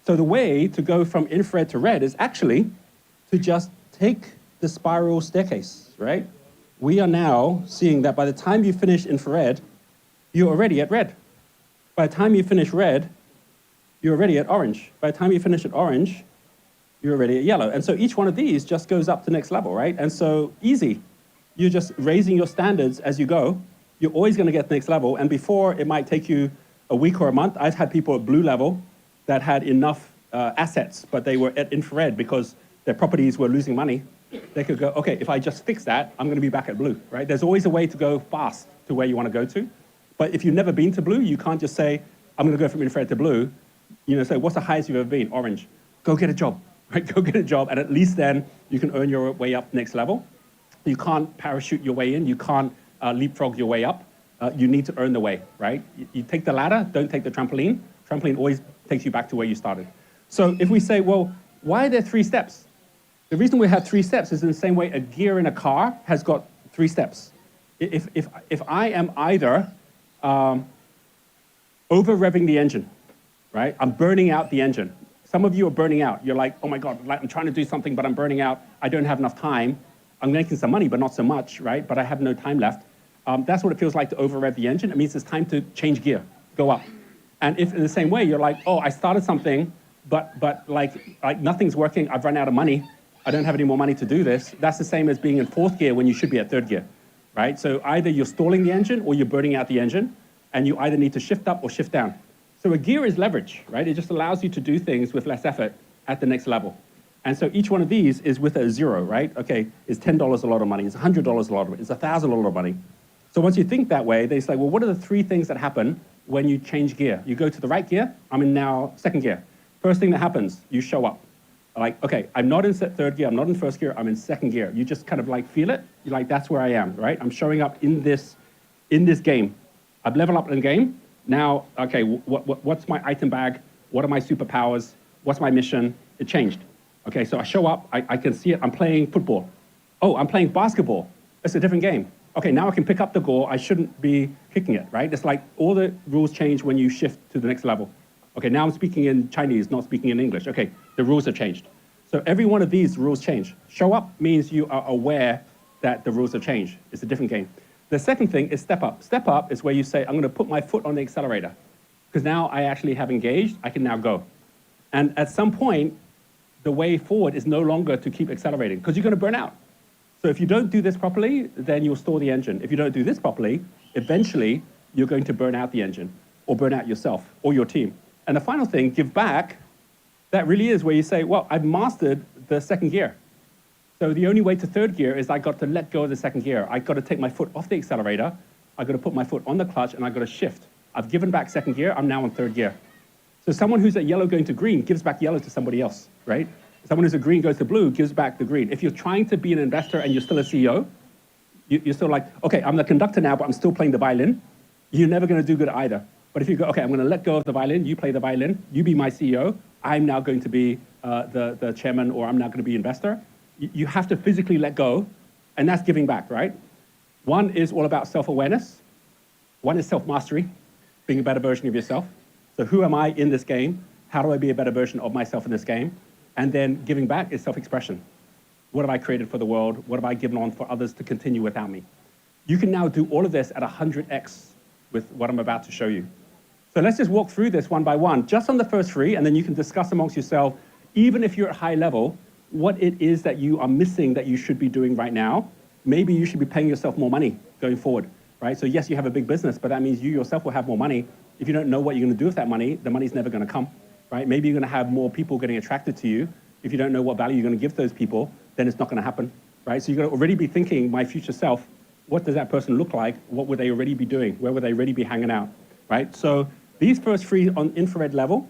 So the way to go from infrared to red is actually to just take the spiral staircase, right? We are now seeing that by the time you finish infrared, you're already at red. By the time you finish red, you're already at orange. By the time you finish at orange, you're already at yellow. And so each one of these just goes up to the next level, right? And so easy. You're just raising your standards as you go. You're always going to get the next level. And before, it might take you a week or a month. I've had people at blue level that had enough assets, but they were at infrared because their properties were losing money. They could go, okay, if I just fix that, I'm going to be back at blue, right? There's always a way to go fast to where you want to go to. But if you've never been to blue, you can't just say, I'm going to go from infrared to blue. You know, say, what's the highest you've ever been? Orange. Go get a job, right? Go get a job, and at least then you can earn your way up next level. You can't parachute your way in. You can't leapfrog your way up. You need to earn the way, right? You take the ladder, don't take the trampoline. Trampoline always takes you back to where you started. So if we say, well, why are there 3 steps? The reason we have 3 steps is in the same way a gear in a car has got 3 steps. If I am either over-revving the engine, right? I'm burning out the engine. Some of you are burning out. You're like, oh my God, like I'm trying to do something, but I'm burning out. I don't have enough time. I'm making some money, but not so much, right? But I have no time left. That's what it feels like to over-rev the engine. It means it's time to change gear, go up. And if in the same way, you're like, oh, I started something, but like nothing's working. I've run out of money. I don't have any more money to do this. That's the same as being in 4th gear when you should be at 3rd gear, right? So either you're stalling the engine or you're burning out the engine, and you either need to shift up or shift down. So a gear is leverage, right? It just allows you to do things with less effort at the next level. And so each one of these is with a 0, right? Okay, is $10 a lot of money? Is $100 a lot of money? Is $1,000 a lot of money? So once you think that way, they say, well, what are the 3 things that happen when you change gear? You go to the right gear. I'm in now 2nd gear. First thing that happens, you show up. Like, okay, I'm not in 3rd gear. I'm not in 1st gear. I'm in 2nd gear. You just kind of like feel it. You're like, that's where I am, right? I'm showing up in this game. I've leveled up in the game. Now, okay, what's my item bag? What are my superpowers? What's my mission? It changed. Okay, so I show up, I can see it, I'm playing football. Oh, I'm playing basketball. It's a different game. Okay, now I can pick up the goal, I shouldn't be kicking it, right? It's like all the rules change when you shift to the next level. Okay, now I'm speaking in Chinese, not speaking in English. Okay, the rules have changed. So every one of these rules change. Show up means you are aware that the rules have changed. It's a different game. The second thing is step up. Step up is where you say, I'm gonna put my foot on the accelerator because now I actually have engaged, I can now go. And at some point, the way forward is no longer to keep accelerating because you're gonna burn out. So if you don't do this properly, then you'll stall the engine. If you don't do this properly, eventually you're going to burn out the engine or burn out yourself or your team. And the final thing, give back, that really is where you say, well, I've mastered the second gear. So the only way to third gear is I got to let go of the second gear. I got to take my foot off the accelerator. I got to put my foot on the clutch and I got to shift. I've given back second gear, I'm now on third gear. So someone who's at yellow going to green gives back yellow to somebody else, right? Someone who's at green goes to blue, gives back the green. If you're trying to be an investor and you're still a CEO, you're still like, okay, I'm the conductor now, but I'm still playing the violin. You're never gonna do good either. But if you go, okay, I'm gonna let go of the violin, you play the violin, you be my CEO, I'm now going to be the chairman, or I'm now gonna be investor. You have to physically let go, and that's giving back, right? One is all about self-awareness. One is self-mastery, being a better version of yourself. So who am I in this game? How do I be a better version of myself in this game? And then giving back is self-expression. What have I created for the world? What have I given on for others to continue without me? You can now do all of this at 100x with what I'm about to show you. So let's just walk through this one by one, just on the first three, and then you can discuss amongst yourself, even if you're at high level, what it is that you are missing that you should be doing right now. Maybe you should be paying yourself more money going forward, right? So yes, you have a big business, but that means you yourself will have more money. If you don't know what you're gonna do with that money, the money's never gonna come, right? Maybe you're gonna have more people getting attracted to you. If you don't know what value you're gonna give those people, then it's not gonna happen, right? So you're gonna already be thinking, my future self, what does that person look like? What would they already be doing? Where would they already be hanging out, right? So these first three on infrared level,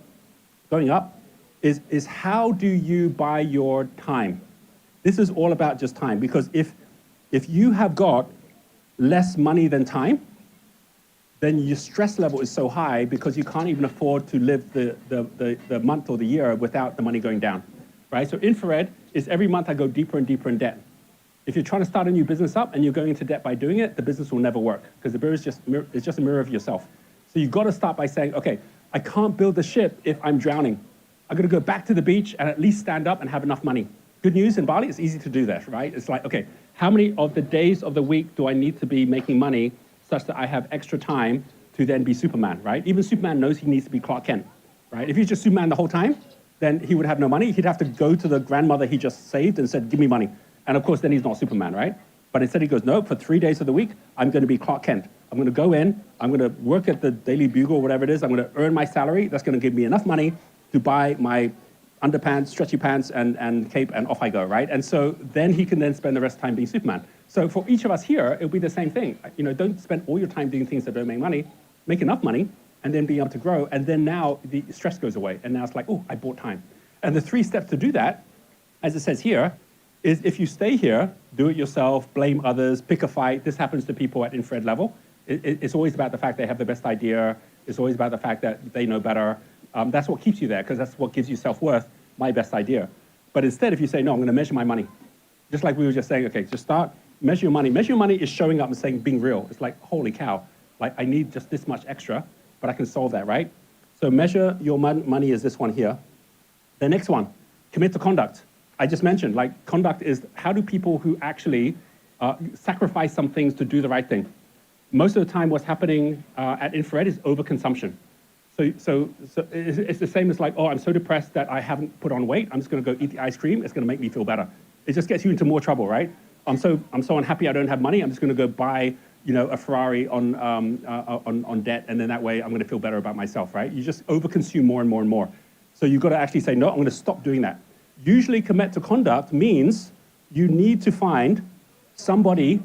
going up, is how do you buy your time? This is all about just time, because if you have got less money than time, then your stress level is so high because you can't even afford to live the month or the year without the money going down, right? So infrared is every month I go deeper and deeper in debt. If you're trying to start a new business up and you're going into debt by doing it, the business will never work because the business is just a mirror of yourself. So you've got to start by saying, okay, I can't build the ship if I'm drowning. I'm going to go back to the beach and at least stand up and have enough money. Good news in Bali, it's easy to do that, right? It's like, okay, how many of the days of the week do I need to be making money such that I have extra time to then be Superman, right? Even Superman knows he needs to be Clark Kent, right? If he's just Superman the whole time, then he would have no money. He'd have to go to the grandmother he just saved and said, give me money. And of course, then he's not Superman, right? But instead he goes, no, for 3 days of the week, I'm going to be Clark Kent. I'm going to go in, I'm going to work at the Daily Bugle or whatever it is. I'm going to earn my salary. That's going to give me enough money to buy my underpants, stretchy pants, and cape, and off I go, right? And so then he can then spend the rest of the time being Superman. So for each of us here, it'll be the same thing. You know, don't spend all your time doing things that don't make money. Make enough money, and then be able to grow. And then now the stress goes away. And now it's like, oh, I bought time. And the 3 steps to do that, as it says here, is if you stay here, do it yourself, blame others, pick a fight. This happens to people at infrared level. It's always about the fact they have the best idea. It's always about the fact that they know better. That's what keeps you there, because that's what gives you self-worth, my best idea. But instead, if you say, no, I'm going to measure my money, just like we were just saying, okay, just start, measure your money. Measure your money is showing up and saying, being real. It's like, holy cow, like I need just this much extra, but I can solve that, right? So measure your money is this one here. The next one, commit to conduct. I just mentioned, like, conduct is how do people who actually sacrifice some things to do the right thing. Most of the time, what's happening at infrared is overconsumption. So it's the same as like, oh, I'm so depressed that I haven't put on weight. I'm just going to go eat the ice cream. It's going to make me feel better. It just gets you into more trouble, right? I'm so unhappy I don't have money. I'm just going to go buy, you know, a Ferrari on debt, and then that way I'm going to feel better about myself, right? You just overconsume more and more and more. So you've got to actually say, no, I'm going to stop doing that. Usually commit to conduct means you need to find somebody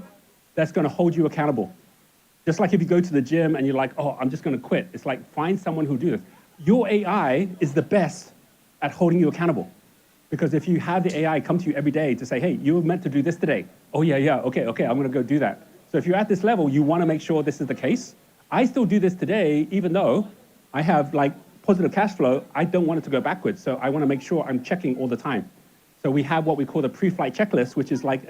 that's going to hold you accountable. Just like if you go to the gym and you're like, oh, I'm just going to quit. It's like, find someone who'll do this. Your AI is the best at holding you accountable. Because if you have the AI come to you every day to say, hey, you were meant to do this today. Oh, yeah, okay, I'm going to go do that. So if you're at this level, you want to make sure this is the case. I still do this today, even though I have like positive cash flow. I don't want it to go backwards. So I want to make sure I'm checking all the time. So we have what we call the pre-flight checklist, which is like,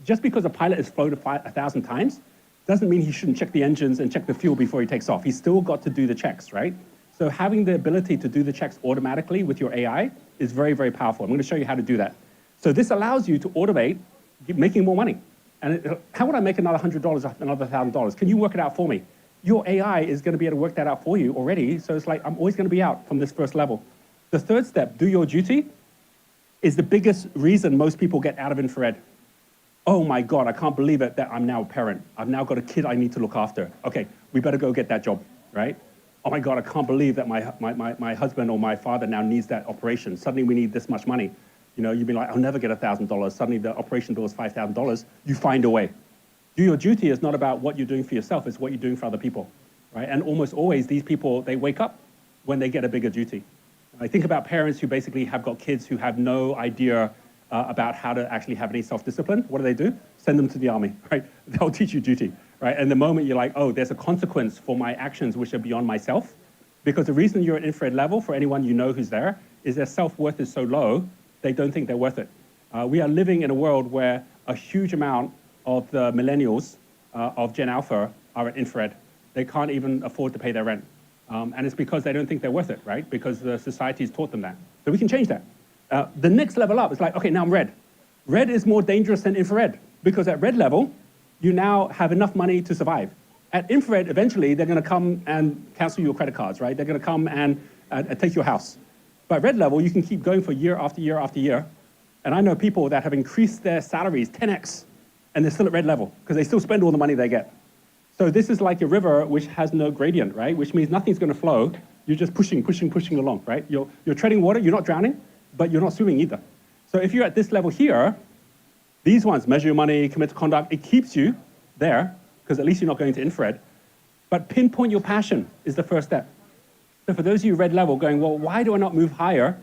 just because a pilot has flown 1,000 times, doesn't mean he shouldn't check the engines and check the fuel before he takes off. He's still got to do the checks, right? So having the ability to do the checks automatically with your AI is very, very powerful. I'm going to show you how to do that. So this allows you to automate making more money. And how would I make another $100, another $1,000? Can you work it out for me? Your AI is going to be able to work that out for you already. So it's like, I'm always going to be out from this first level. The third step, do your duty, is the biggest reason most people get out of infrared. Oh my God, I can't believe it that I'm now a parent. I've now got a kid I need to look after. Okay, we better go get that job, right? Oh my God, I can't believe that my husband or my father now needs that operation. Suddenly we need this much money. You know, you'd be like, I'll never get $1,000. Suddenly the operation bill is $5,000. You find a way. Do your duty is not about what you're doing for yourself, it's what you're doing for other people, right? And almost always these people, they wake up when they get a bigger duty. I think about parents who basically have got kids who have no idea about how to actually have any self-discipline. What do? Send them to the army, right? They'll teach you duty, right? And the moment you're like, oh, there's a consequence for my actions which are beyond myself, because the reason you're at infrared level, for anyone you know who's there, is their self-worth is so low, they don't think they're worth it. We are living in a world where a huge amount of the millennials of Gen Alpha are at infrared. They can't even afford to pay their rent. And it's because they don't think they're worth it, right? Because the society's taught them that. So we can change that. The next level up is like, okay, now I'm red. Red is more dangerous than infrared, because at red level, you now have enough money to survive. At infrared, eventually, they're going to come and cancel your credit cards, right? They're going to come and take your house. But at red level, you can keep going for year after year after year. And I know people that have increased their salaries 10x, and they're still at red level, because they still spend all the money they get. So this is like a river which has no gradient, right? Which means nothing's going to flow. You're just pushing along, right? You're treading water, you're not drowning, but you're not swimming either. So if you're at this level here, these ones, measure your money, commit to conduct, it keeps you there, because at least you're not going to infrared. But pinpoint your passion is the first step. So for those of you red level going, well, why do I not move higher?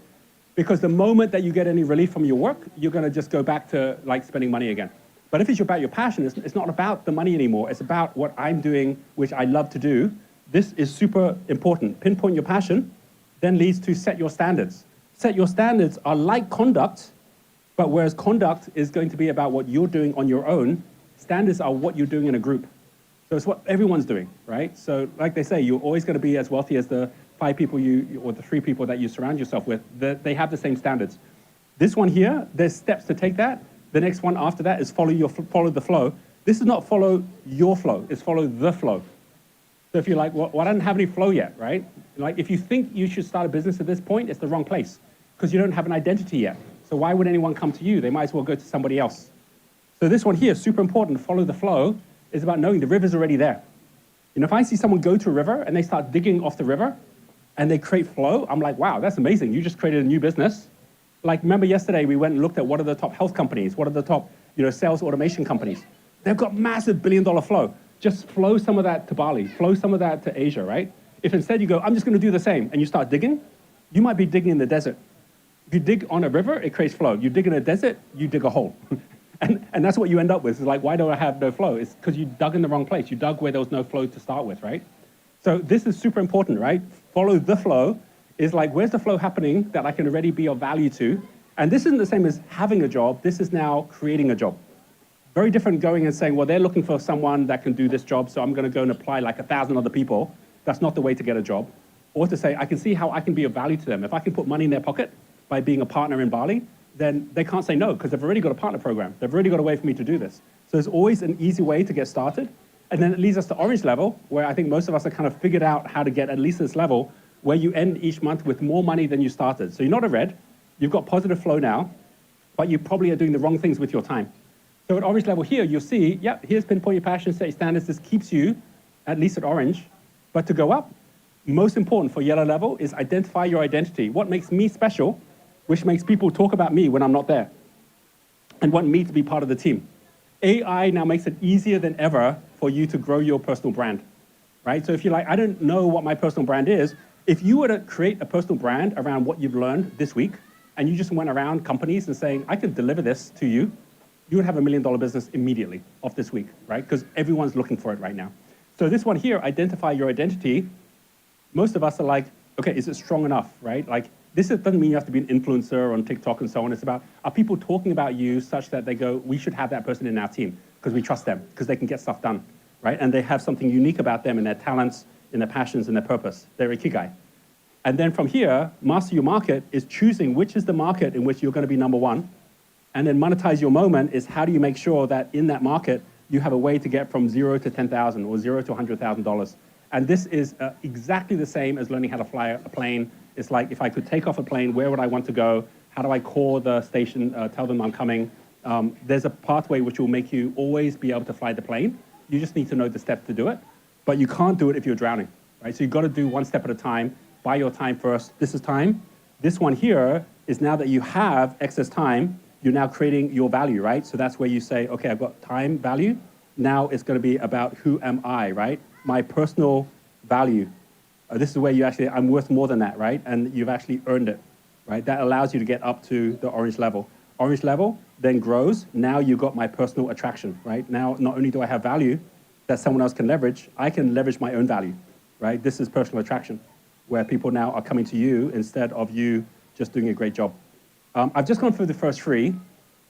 Because the moment that you get any relief from your work, you're going to just go back to like spending money again. But if it's about your passion, it's not about the money anymore. It's about what I'm doing, which I love to do. This is super important. Pinpoint your passion, then leads to set your standards. Set your standards are like conduct, but whereas conduct is going to be about what you're doing on your own, standards are what you're doing in a group. So it's what everyone's doing, right? So like they say, you're always going to be as wealthy as the 5 people or the 3 people that you surround yourself with. They have the same standards. This one here, there's steps to take that. The next one after that is follow the flow. This is not follow your flow, it's follow the flow. So if you're like, well, I don't have any flow yet, right? Like if you think you should start a business at this point, it's the wrong place, because you don't have an identity yet. So why would anyone come to you? They might as well go to somebody else. So this one here, super important, follow the flow, is about knowing the river's already there. You know, if I see someone go to a river and they start digging off the river and they create flow, I'm like, wow, that's amazing. You just created a new business. Like, remember yesterday we went and looked at what are the top health companies, what are the top, sales automation companies. They've got massive billion-dollar flow. Just flow some of that to Bali, flow some of that to Asia, right? If instead you go, I'm just going to do the same, and you start digging, you might be digging in the desert. If you dig on a river, it creates flow. You dig in a desert, you dig a hole. and that's what you end up with. It's like, why do I have no flow? It's because you dug in the wrong place. You dug where there was no flow to start with, right? So this is super important, right? Follow the flow is like, where's the flow happening that I can already be of value to? And this isn't the same as having a job. This is now creating a job. Very different going and saying, well, they're looking for someone that can do this job, so I'm going to go and apply like 1,000 other people. That's not the way to get a job. Or to say, I can see how I can be of value to them. If I can put money in their pocket by being a partner in Bali, then they can't say no, because they've already got a partner program. They've already got a way for me to do this. So there's always an easy way to get started. And then it leads us to orange level, where I think most of us have kind of figured out how to get at least this level, where you end each month with more money than you started. So you're not a red, you've got positive flow now, but you probably are doing the wrong things with your time. So at orange level here, you'll see, yeah, here's pinpoint your passion, set your standards. This keeps you at least at orange. But to go up, most important for yellow level is identify your identity. What makes me special, which makes people talk about me when I'm not there and want me to be part of the team. AI now makes it easier than ever for you to grow your personal brand, right? So if you're like, I don't know what my personal brand is, if you were to create a personal brand around what you've learned this week, and you just went around companies and saying, I could deliver this to you, you would have $1 million business immediately off this week, right? Because everyone's looking for it right now. So this one here, identify your identity. Most of us are like, okay, is it strong enough, right? Like, doesn't mean you have to be an influencer on TikTok and so on. It's about, are people talking about you such that they go, we should have that person in our team because we trust them, because they can get stuff done, right? And they have something unique about them in their talents, in their passions, and their purpose. They're ikigai. And then from here, master your market is choosing which is the market in which you're going to be number one. And then monetize your moment is how do you make sure that in that market, you have a way to get from 0 to 10,000 or 0 to $100,000. And this is exactly the same as learning how to fly a plane. It's like, if I could take off a plane, where would I want to go? How do I call the station, tell them I'm coming? There's a pathway which will make you always be able to fly the plane. You just need to know the steps to do it. But you can't do it if you're drowning, right? So you've got to do one step at a time. Buy your time first. This is time. This one here is now that you have excess time, you're now creating your value, right? So that's where you say, okay, I've got time value. Now it's going to be about who am I, right? My personal value. This is where you actually, I'm worth more than that, right? And you've actually earned it, right? That allows you to get up to the orange level. Orange level then grows. Now you've got my personal attraction, right? Now, not only do I have value that someone else can leverage, I can leverage my own value, right? This is personal attraction, where people now are coming to you instead of you just doing a great job. I've just gone through the first three,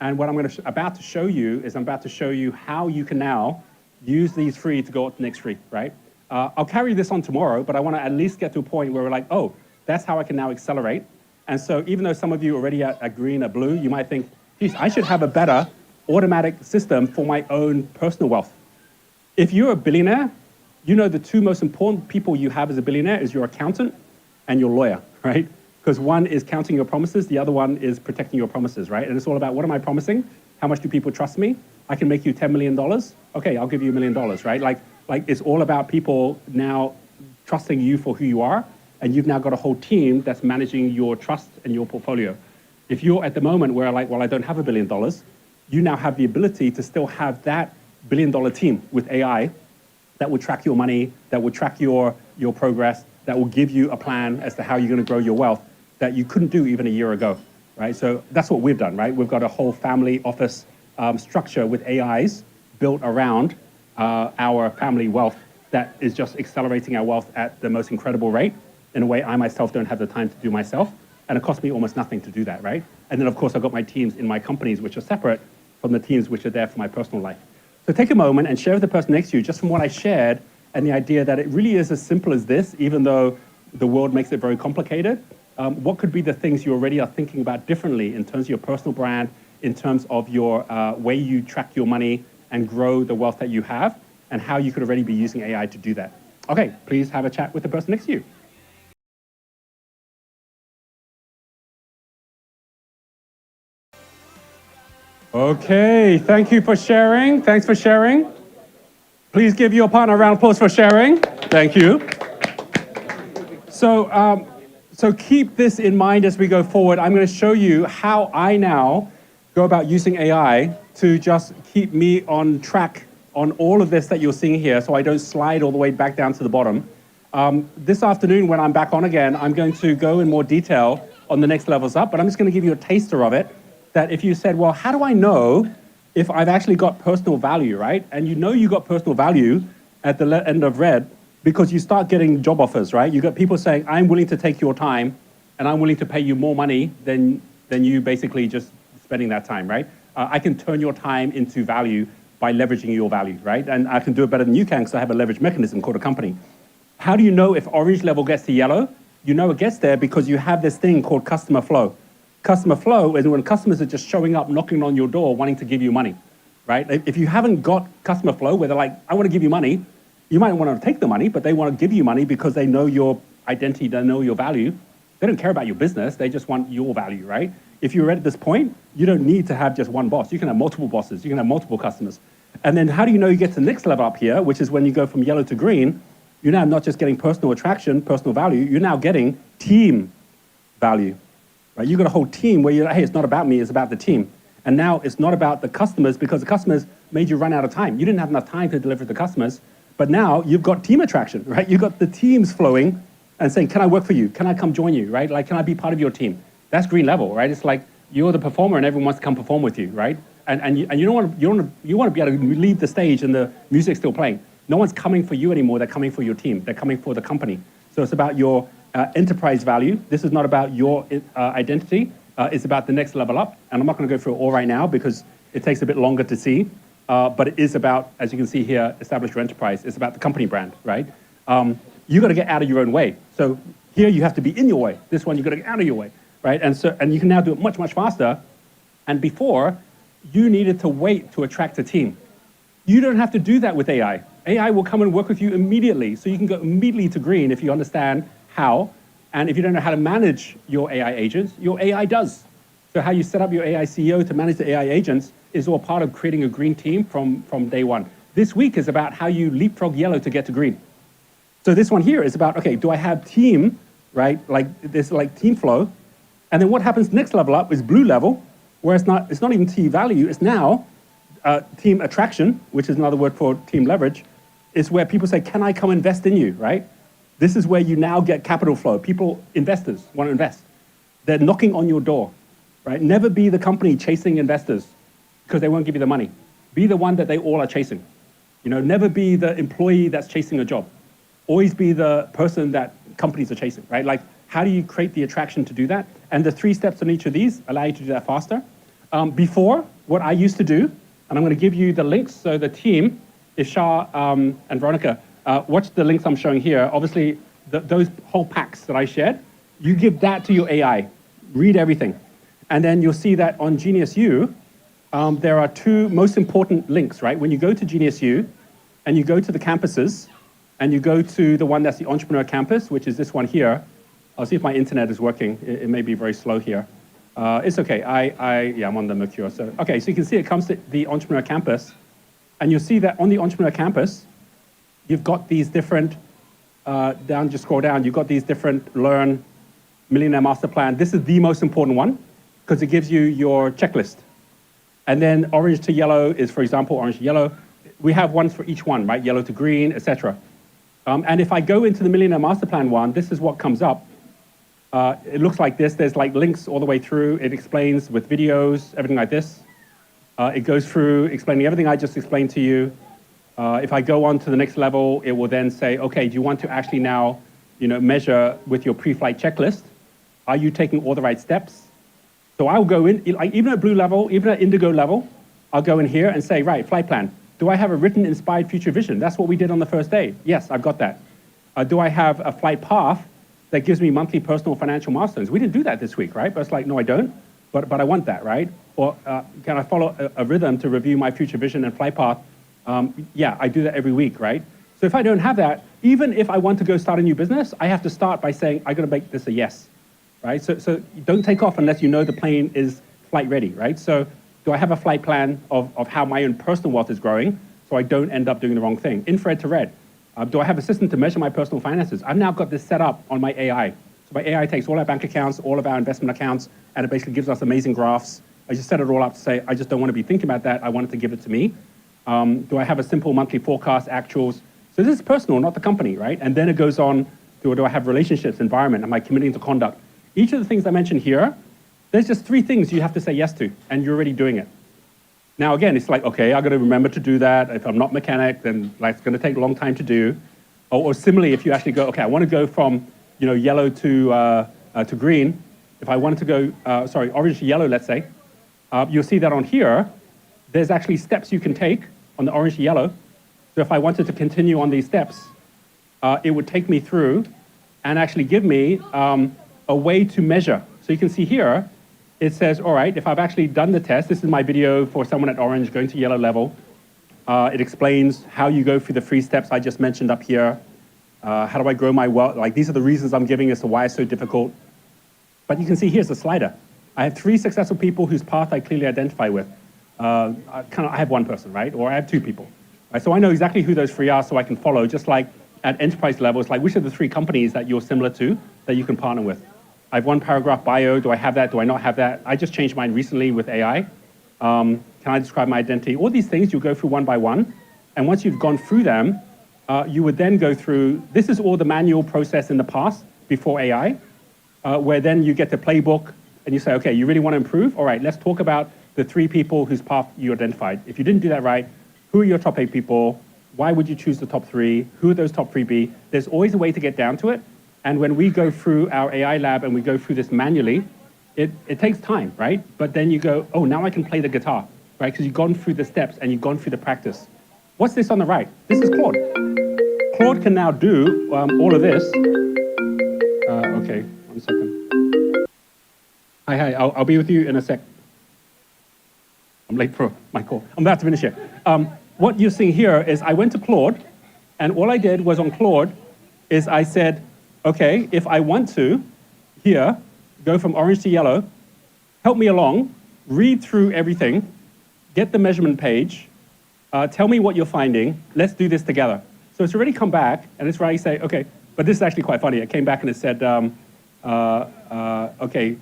and what I'm about to show you is I'm about to show you how you can now use these three to go up to the next three, right? I'll carry this on tomorrow, but I want to at least get to a point where we're like, oh, that's how I can now accelerate. And so even though some of you are already at green or blue, you might think, geez, I should have a better automatic system for my own personal wealth. If you're a billionaire, you know the two most important people you have as a billionaire is your accountant and your lawyer, right? Because one is counting your promises, the other one is protecting your promises, right? And it's all about, what am I promising? How much do people trust me? I can make you $10 million. Okay, I'll give you $1 million, right? Like it's all about people now trusting you for who you are, and you've now got a whole team that's managing your trust and your portfolio. If you're at the moment where like, well, I don't have $1 billion, you now have the ability to still have that $1 billion team with AI that will track your money, that will track your progress, that will give you a plan as to how you're going to grow your wealth that you couldn't do even a year ago, right? So that's what we've done, right? We've got a whole family office structure with AIs built around our family wealth that is just accelerating our wealth at the most incredible rate in a way I myself don't have the time to do myself. And it costs me almost nothing to do that, right? And then of course I've got my teams in my companies which are separate from the teams which are there for my personal life. So take a moment and share with the person next to you just from what I shared and the idea that it really is as simple as this, even though the world makes it very complicated. What could be the things you already are thinking about differently in terms of your personal brand, in terms of your way you track your money and grow the wealth that you have, and how you could already be using AI to do that. Okay, please have a chat with the person next to you. Okay, thank you for sharing. Thanks for sharing. Please give your partner a round of applause for sharing. Thank you. So keep this in mind as we go forward. I'm going to show you how I now go about using AI to just keep me on track on all of this that you're seeing here so I don't slide all the way back down to the bottom. This afternoon when I'm back on again, I'm going to go in more detail on the next levels up, but I'm just going to give you a taster of it, that if you said, well, how do I know if I've actually got personal value, right? And you know you got personal value at the end of red because you start getting job offers, right? You got people saying, I'm willing to take your time and I'm willing to pay you more money than you basically just spending that time, right? I can turn your time into value by leveraging your value, right? And I can do it better than you can because I have a leverage mechanism called a company. How do you know if orange level gets to yellow? You know it gets there because you have this thing called customer flow. Customer flow is when customers are just showing up, knocking on your door, wanting to give you money, right? If you haven't got customer flow where they're like, I want to give you money, you might want to take the money, but they want to give you money because they know your identity, they know your value. They don't care about your business, they just want your value, right? If you're at this point, you don't need to have just one boss. You can have multiple bosses, you can have multiple customers. And then how do you know you get to the next level up here, which is when you go from yellow to green, you're now not just getting personal attraction, personal value, you're now getting team value, right? You've got a whole team where you're like, hey, it's not about me, it's about the team. And now it's not about the customers because the customers made you run out of time. You didn't have enough time to deliver to the customers, but now you've got team attraction, right? You've got the teams flowing and saying, can I work for you? Can I come join you, right? Like, can I be part of your team? That's green level, right? It's like you're the performer and everyone wants to come perform with you, right? And you want to be able to leave the stage and the music's still playing. No one's coming for you anymore. They're coming for your team. They're coming for the company. So it's about your enterprise value. This is not about your identity. It's about the next level up. And I'm not going to go through it all right now because it takes a bit longer to see. But it is about, as you can see here, establish your enterprise. It's about the company brand, right? You got to get out of your own way. So here you have to be in your way. This one you got to get out of your way, right? And you can now do it much, much faster. And before, you needed to wait to attract a team. You don't have to do that with AI. AI will come and work with you immediately. So you can go immediately to green if you understand how. And if you don't know how to manage your AI agents, your AI does. So how you set up your AI CEO to manage the AI agents is all part of creating a green team from day one. This week is about how you leapfrog yellow to get to green. So this one here is about, okay, do I have team, right? Like this, like team flow. And then what happens next level up is blue level, where it's not even team value, it's now team attraction, which is another word for team leverage. It's where people say, can I come invest in you, right? This is where you now get capital flow. People, investors want to invest. They're knocking on your door, right? Never be the company chasing investors because they won't give you the money. Be the one that they all are chasing. You know, never be the employee that's chasing a job. Always be the person that companies are chasing, right? Like, how do you create the attraction to do that? And the 3 steps on each of these allow you to do that faster. Before, what I used to do, and I'm going to give you the links. So the team, Ishar and Veronica, watch the links I'm showing here. Obviously, those whole packs that I shared, you give that to your AI. Read everything. And then you'll see that on Genius U, there are 2 most important links, right? When you go to Genius U, and you go to the campuses, and you go to the one that's the Entrepreneur Campus, which is this one here. I'll see if my internet is working. It may be very slow here. It's okay. Yeah, I'm on the Mercure. So, okay, so you can see it comes to the Entrepreneur Campus. And you'll see that on the Entrepreneur Campus, you've got these different, just scroll down, you've got these different Learn, Millionaire Master Plan. This is the most important one because it gives you your checklist. And then orange to yellow is, for example, orange to yellow. We have ones for each one, right? Yellow to green, etc. And if I go into the Millionaire Master Plan one, this is what comes up. It looks like this. There's like links all the way through. It explains with videos, everything like this. It goes through explaining everything I just explained to you. If I go on to the next level, it will then say, okay, do you want to actually now, measure with your pre-flight checklist? Are you taking all the right steps? So I'll go in, like even at blue level, even at indigo level, I'll go in here and say, right, flight plan. Do I have a written inspired future vision? That's what we did on the first day. Yes, I've got that. Do I have a flight path that gives me monthly personal financial milestones? We didn't do that this week, right? But it's like, no, I don't. But I want that, right? Or can I follow a rhythm to review my future vision and flight path? Yeah, I do that every week, right? So if I don't have that, even if I want to go start a new business, I have to start by saying, I got to make this a yes, right? So don't take off unless you know the plane is flight ready, right? So do I have a flight plan of how my own personal wealth is growing so I don't end up doing the wrong thing? Infrared to red. Do I have a system to measure my personal finances? I've now got this set up on my AI. So my AI takes all our bank accounts, all of our investment accounts, and it basically gives us amazing graphs. I just set it all up to say, I just don't want to be thinking about that. I want it to give it to me. Do I have a simple monthly forecast, actuals? So this is personal, not the company, right? And then it goes on, do I have relationships, environment? Am I committing to conduct? Each of the things I mentioned here, there's just 3 things you have to say yes to, and you're already doing it. Now, again, it's like, okay, I've got to remember to do that. If I'm not mechanic, then like, it's going to take a long time to do. Or similarly, if you actually go, okay, I want to go from yellow to green. If I wanted to go, orange to yellow, let's say, you'll see that on here, there's actually steps you can take on the orange to yellow. So if I wanted to continue on these steps, it would take me through and actually give me a way to measure. So you can see here, it says, all right, if I've actually done the test, this is my video for someone at orange going to yellow level. It explains how you go through the 3 steps I just mentioned up here. How do I grow my wealth? Like, these are the reasons I'm giving as to why it's so difficult. But you can see here's the slider. I have 3 successful people whose path I clearly identify with. I have 1 person, right? Or I have 2 people. Right? So I know exactly who those 3 are so I can follow, just like at enterprise level, it's like, which are the 3 companies that you're similar to that you can partner with? I have 1 paragraph bio. Do I have that? Do I not have that? I just changed mine recently with AI. Can I describe my identity? All these things you go through one by one. And once you've gone through them, you would then go through, this is all the manual process in the past before AI, where then you get the playbook and you say, okay, you really want to improve? All right, let's talk about the 3 people whose path you identified. If you didn't do that right, who are your top 8 people? Why would you choose the top 3? Who would those top 3 be? There's always a way to get down to it. And when we go through our AI lab and we go through this manually, it takes time, right? But then you go, oh, now I can play the guitar, right? Because you've gone through the steps and you've gone through the practice. What's this on the right? This is Claude. Claude can now do all of this. Okay, 1 second. Hi, I'll be with you in a sec. I'm late for my call. I'm about to finish here. What you're seeing here is I went to Claude, and all I did was on Claude is I said, okay, if I want to, here, go from orange to yellow, help me along, read through everything, get the measurement page, tell me what you're finding, let's do this together. So it's already come back, and it's right, you say, okay, but this is actually quite funny. It came back and it said, okay,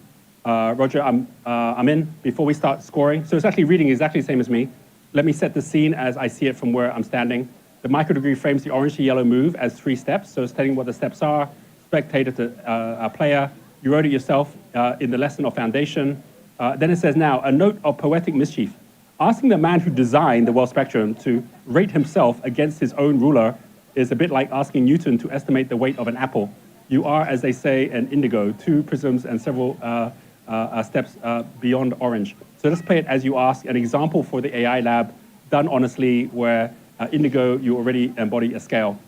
Roger, I'm in before we start scoring. So it's actually reading exactly the same as me. Let me set the scene as I see it from where I'm standing. The microdegree frames the orange to yellow move as 3 steps. So it's telling what the steps are, spectator to a player. You wrote it yourself in the lesson or foundation. Then it says now, a note of poetic mischief. Asking the man who designed the world spectrum to rate himself against his own ruler is a bit like asking Newton to estimate the weight of an apple. You are, as they say, an indigo, 2 prisms and several steps beyond orange. So let's play it as you ask. An example for the AI lab, done honestly, where indigo, you already embody a scale.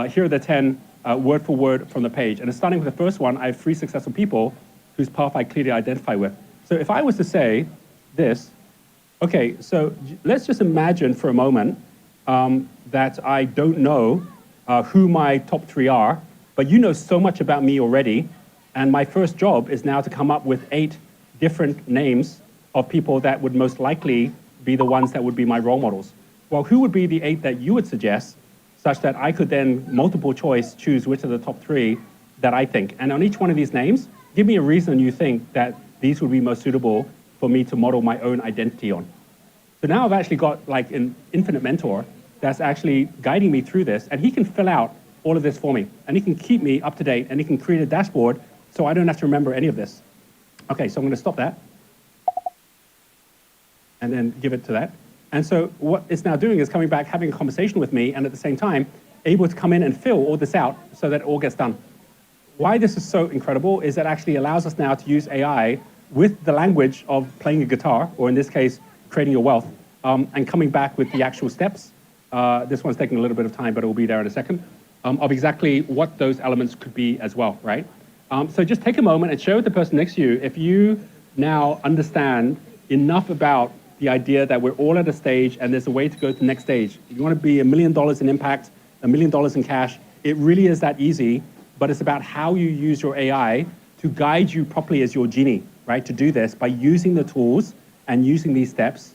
Here are the 10 word for word from the page. And starting with the first one, I have 3 successful people whose path I clearly identify with. So if I was to say this, okay, so let's just imagine for a moment that I don't know who my top 3 are, but you know so much about me already, and my first job is now to come up with 8 different names of people that would most likely be the ones that would be my role models. Well, who would be the 8 that you would suggest, such that I could then, multiple choice, choose which of the top 3 that I think. And on each one of these names, give me a reason you think that these would be most suitable for me to model my own identity on. So now I've actually got like an infinite mentor that's actually guiding me through this, and he can fill out all of this for me, and he can keep me up to date, and he can create a dashboard so I don't have to remember any of this. Okay, so I'm gonna stop that, and then give it to that. And so what it's now doing is coming back, having a conversation with me, and at the same time, able to come in and fill all this out so that it all gets done. Why this is so incredible is that it actually allows us now to use AI with the language of playing a guitar, or in this case, creating your wealth, and coming back with the actual steps. This one's taking a little bit of time, but it will be there in a second, of exactly what those elements could be as well, right? So just take a moment and share with the person next to you if you now understand enough about the idea that we're all at a stage and there's a way to go to the next stage. If you want to be $1 million in impact, $1 million in cash, it really is that easy, but it's about how you use your AI to guide you properly as your genie, right? To do this by using the tools and using these steps.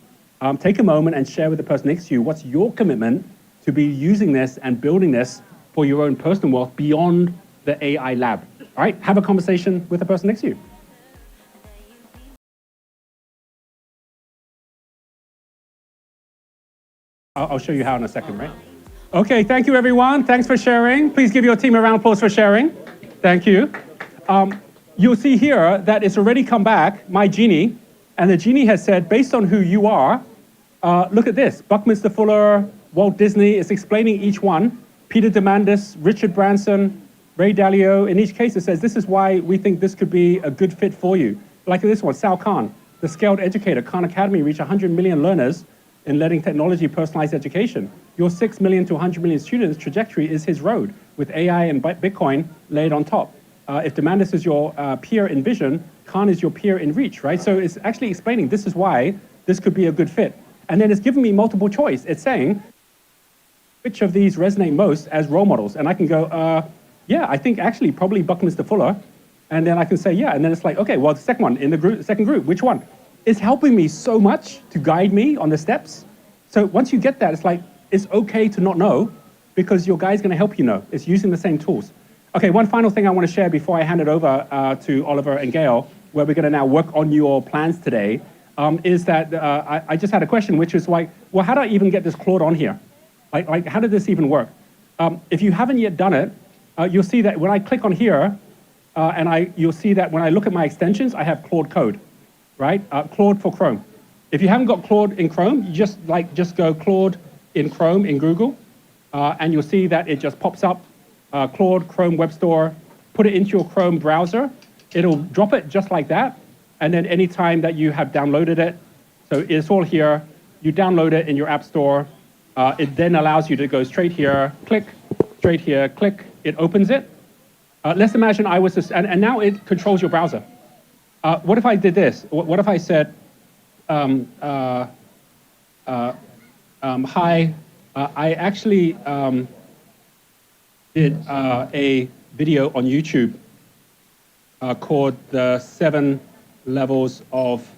Take a moment and share with the person next to you what's your commitment to be using this and building this for your own personal wealth beyond the AI lab. All right, have a conversation with the person next to you. I'll show you how in a second, right? Okay, thank you everyone. Thanks for sharing. Please give your team a round of applause for sharing. Thank you. You'll see here that it's already come back, my genie, and the genie has said, based on who you are, look at this. Buckminster Fuller, Walt Disney, it's explaining each one. Peter Diamandis, Richard Branson, Ray Dalio. In each case, it says, this is why we think this could be a good fit for you. Like this one, Sal Khan, the scaled educator. Khan Academy reached 100 million learners in letting technology personalize education. Your 6 million to 100 million students trajectory is his road, with AI and Bitcoin laid on top. If Diamandis is your peer in vision, Khan is your peer in reach, right? So it's actually explaining this is why this could be a good fit. And then it's giving me multiple choice. It's saying, which of these resonate most as role models? And I can go, yeah, I think actually probably Buckminster Fuller. And then I can say, yeah. And then it's like, okay, well, the second one in the group, second group, which one? It's helping me so much to guide me on the steps. So once you get that, it's like, it's okay to not know because your guy's gonna help you know. It's using the same tools. Okay, one final thing I wanna share before I hand it over to Oliver and Gail, where we're gonna now work on your plans today, is that I just had a question, which is like, well, how do I even get this Claude on here? Like how did this even work? If you haven't yet done it, you'll see that when I click on here, you'll see that when I look at my extensions, I have Claude Code, right? Claude for Chrome. If you haven't got Claude in Chrome, you just go Claude in Chrome in Google, and you'll see that it just pops up, Claude, Chrome Web Store, put it into your Chrome browser. It'll drop it just like that. And then anytime that you have downloaded it, so it's all here, you download it in your App Store. It then allows you to go straight here, click, straight here, click, it opens it. Let's imagine I was this, and now it controls your browser. What if I did this? What if I said, hi, I actually did a video on YouTube called The 7 Levels of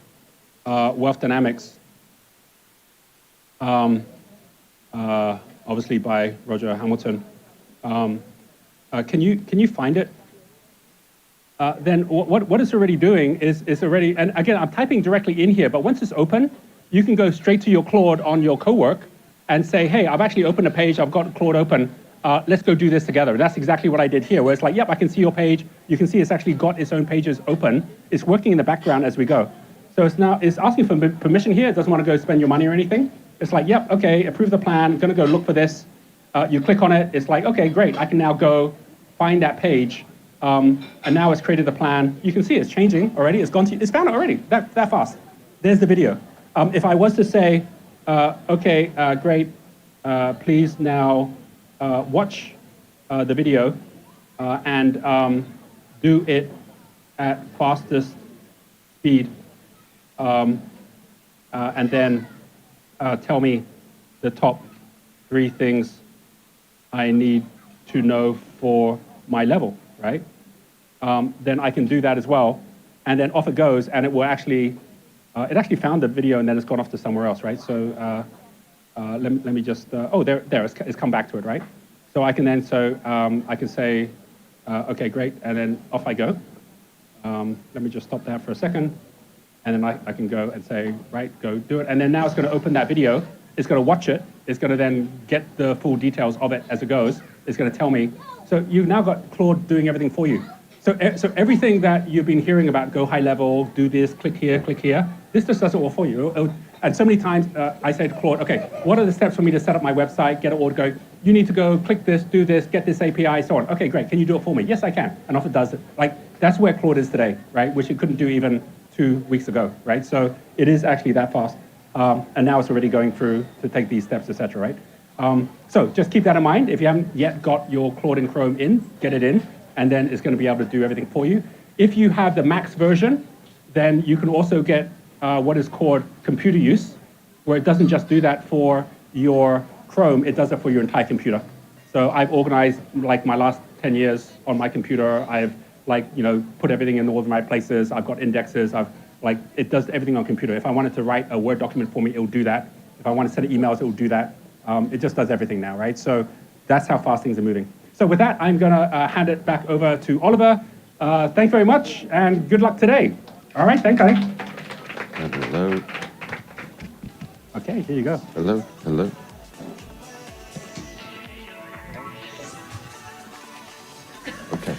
Wealth Dynamics, obviously by Roger Hamilton. Can you find it? Then what it's already doing is already, and again, I'm typing directly in here, but once it's open, you can go straight to your Claude on your cowork and say, hey, I've actually opened a page, I've got Claude open, let's go do this together. That's exactly what I did here, where it's like, yep, I can see your page. You can see it's actually got its own pages open. It's working in the background as we go. So it's asking for permission here. It doesn't want to go spend your money or anything. It's like, yep, okay, approve the plan, gonna go look for this. You click on it, it's like, okay, great, I can now go find that page. And now it's created the plan. You can see it's changing already. It's found it already, that fast. There's the video. If I was to say, okay, great, please now watch the video and do it at fastest speed, and then tell me the top 3 things I need to know for my level, right? Then I can do that as well. And then off it goes, and it will actually, it actually found the video and then it's gone off to somewhere else, right? So let me just, oh, there, it's come back to it, right? So I can then, I can say, okay, great, and then off I go. Let me just stop that for a second. And then I can go and say, right, go do it. And then now it's gonna open that video. It's gonna watch it. It's gonna then get the full details of it as it goes. It's gonna tell me. So you've now got Claude doing everything for you. So everything that you've been hearing about, go high level, do this, click here, this just does it all for you. And so many times I say to Claude, okay, what are the steps for me to set up my website, get it all going? You need to go click this, do this, get this API, so on. Okay, great, can you do it for me? Yes, I can, and off it does it. Like, that's where Claude is today, right? Which it couldn't do even 2 weeks ago, right? So it is actually that fast. And now it's already going through to take these steps, et cetera, right? So just keep that in mind. If you haven't yet got your Claude in Chrome in, get it in, and then it's going to be able to do everything for you. If you have the max version, then you can also get what is called computer use, where it doesn't just do that for your Chrome, it does it for your entire computer. So I've organized like my last 10 years on my computer. I've put everything in all the right places. I've got indexes. It does everything on computer. If I wanted to write a Word document for me, it will do that. If I want to send emails, it will do that. It just does everything now, right? So that's how fast things are moving. So with that, I'm going to hand it back over to Oliver. Thanks very much, and good luck today. All right, thanks, guys. Hello. Okay, here you go. Hello. Okay.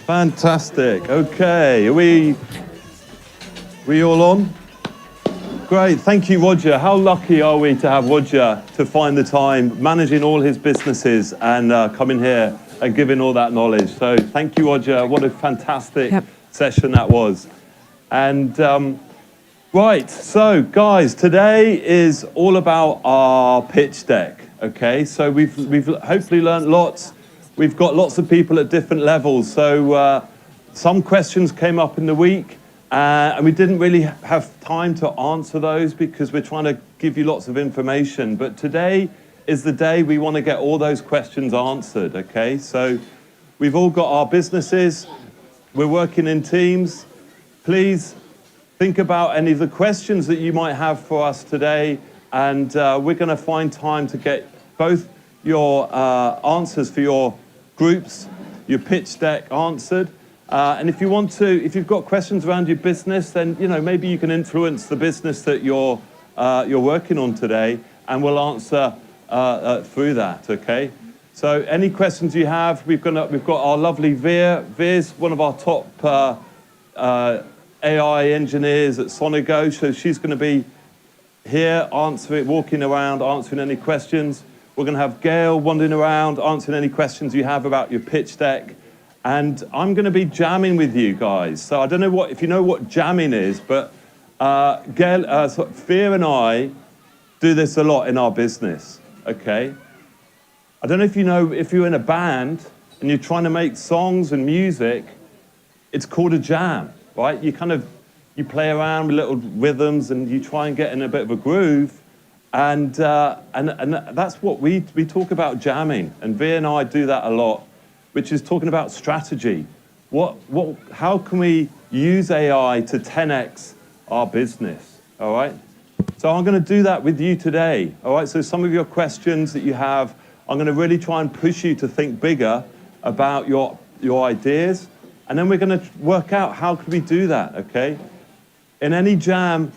Fantastic. Okay, are we all on? Great, thank you, Roger. How lucky are we to have Roger to find the time, managing all his businesses and coming here and giving all that knowledge. So thank you, Roger. What a fantastic session that was. And right, so guys, today is all about our pitch deck, okay? So we've hopefully learned lots. We've got lots of people at different levels. So some questions came up in the week, and we didn't really have time to answer those because we're trying to give you lots of information. But today is the day we want to get all those questions answered, okay? So we've all got our businesses. We're working in teams. Please think about any of the questions that you might have for us today, and we're going to find time to get both your answers for your groups, your pitch deck answered. And if you've got questions around your business, then maybe you can influence the business that you're working on today, and we'll answer through that. Okay. So any questions you have, we've got our lovely Veer. Veer's one of our top AI engineers at Sonigo, so she's going to be here walking around, answering any questions. We're going to have Gail wandering around, answering any questions you have about your pitch deck. And I'm going to be jamming with you guys. So I don't know if you know what jamming is, but Gail, Fia and I do this a lot in our business, okay? I don't know if you know, if you're in a band and you're trying to make songs and music, it's called a jam, right? You play around with little rhythms and you try and get in a bit of a groove. And that's what we talk about jamming. And Via and I do that a lot, which is talking about strategy. How can we use AI to 10x our business, all right? So I'm going to do that with you today, all right? So some of your questions that you have, I'm going to really try and push you to think bigger about your ideas. And then we're going to work out how can we do that, okay? In any jam,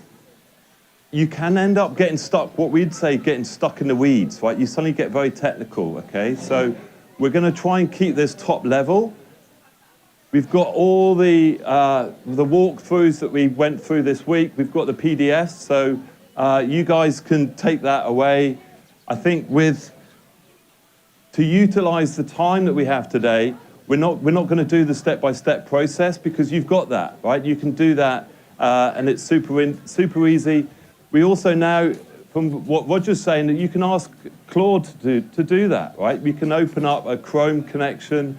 you can end up getting stuck, what we'd say getting stuck in the weeds, right? You suddenly get very technical, okay? So we're going to try and keep this top level. We've got all the walkthroughs that we went through this week. We've got the PDFs, so you guys can take that away. I think to utilize the time that we have today, we're not going to do the step-by-step process because you've got that, right? You can do that, and it's super easy. We also now, from what Roger's saying, that you can ask Claude to do that, right? We can open up a Chrome connection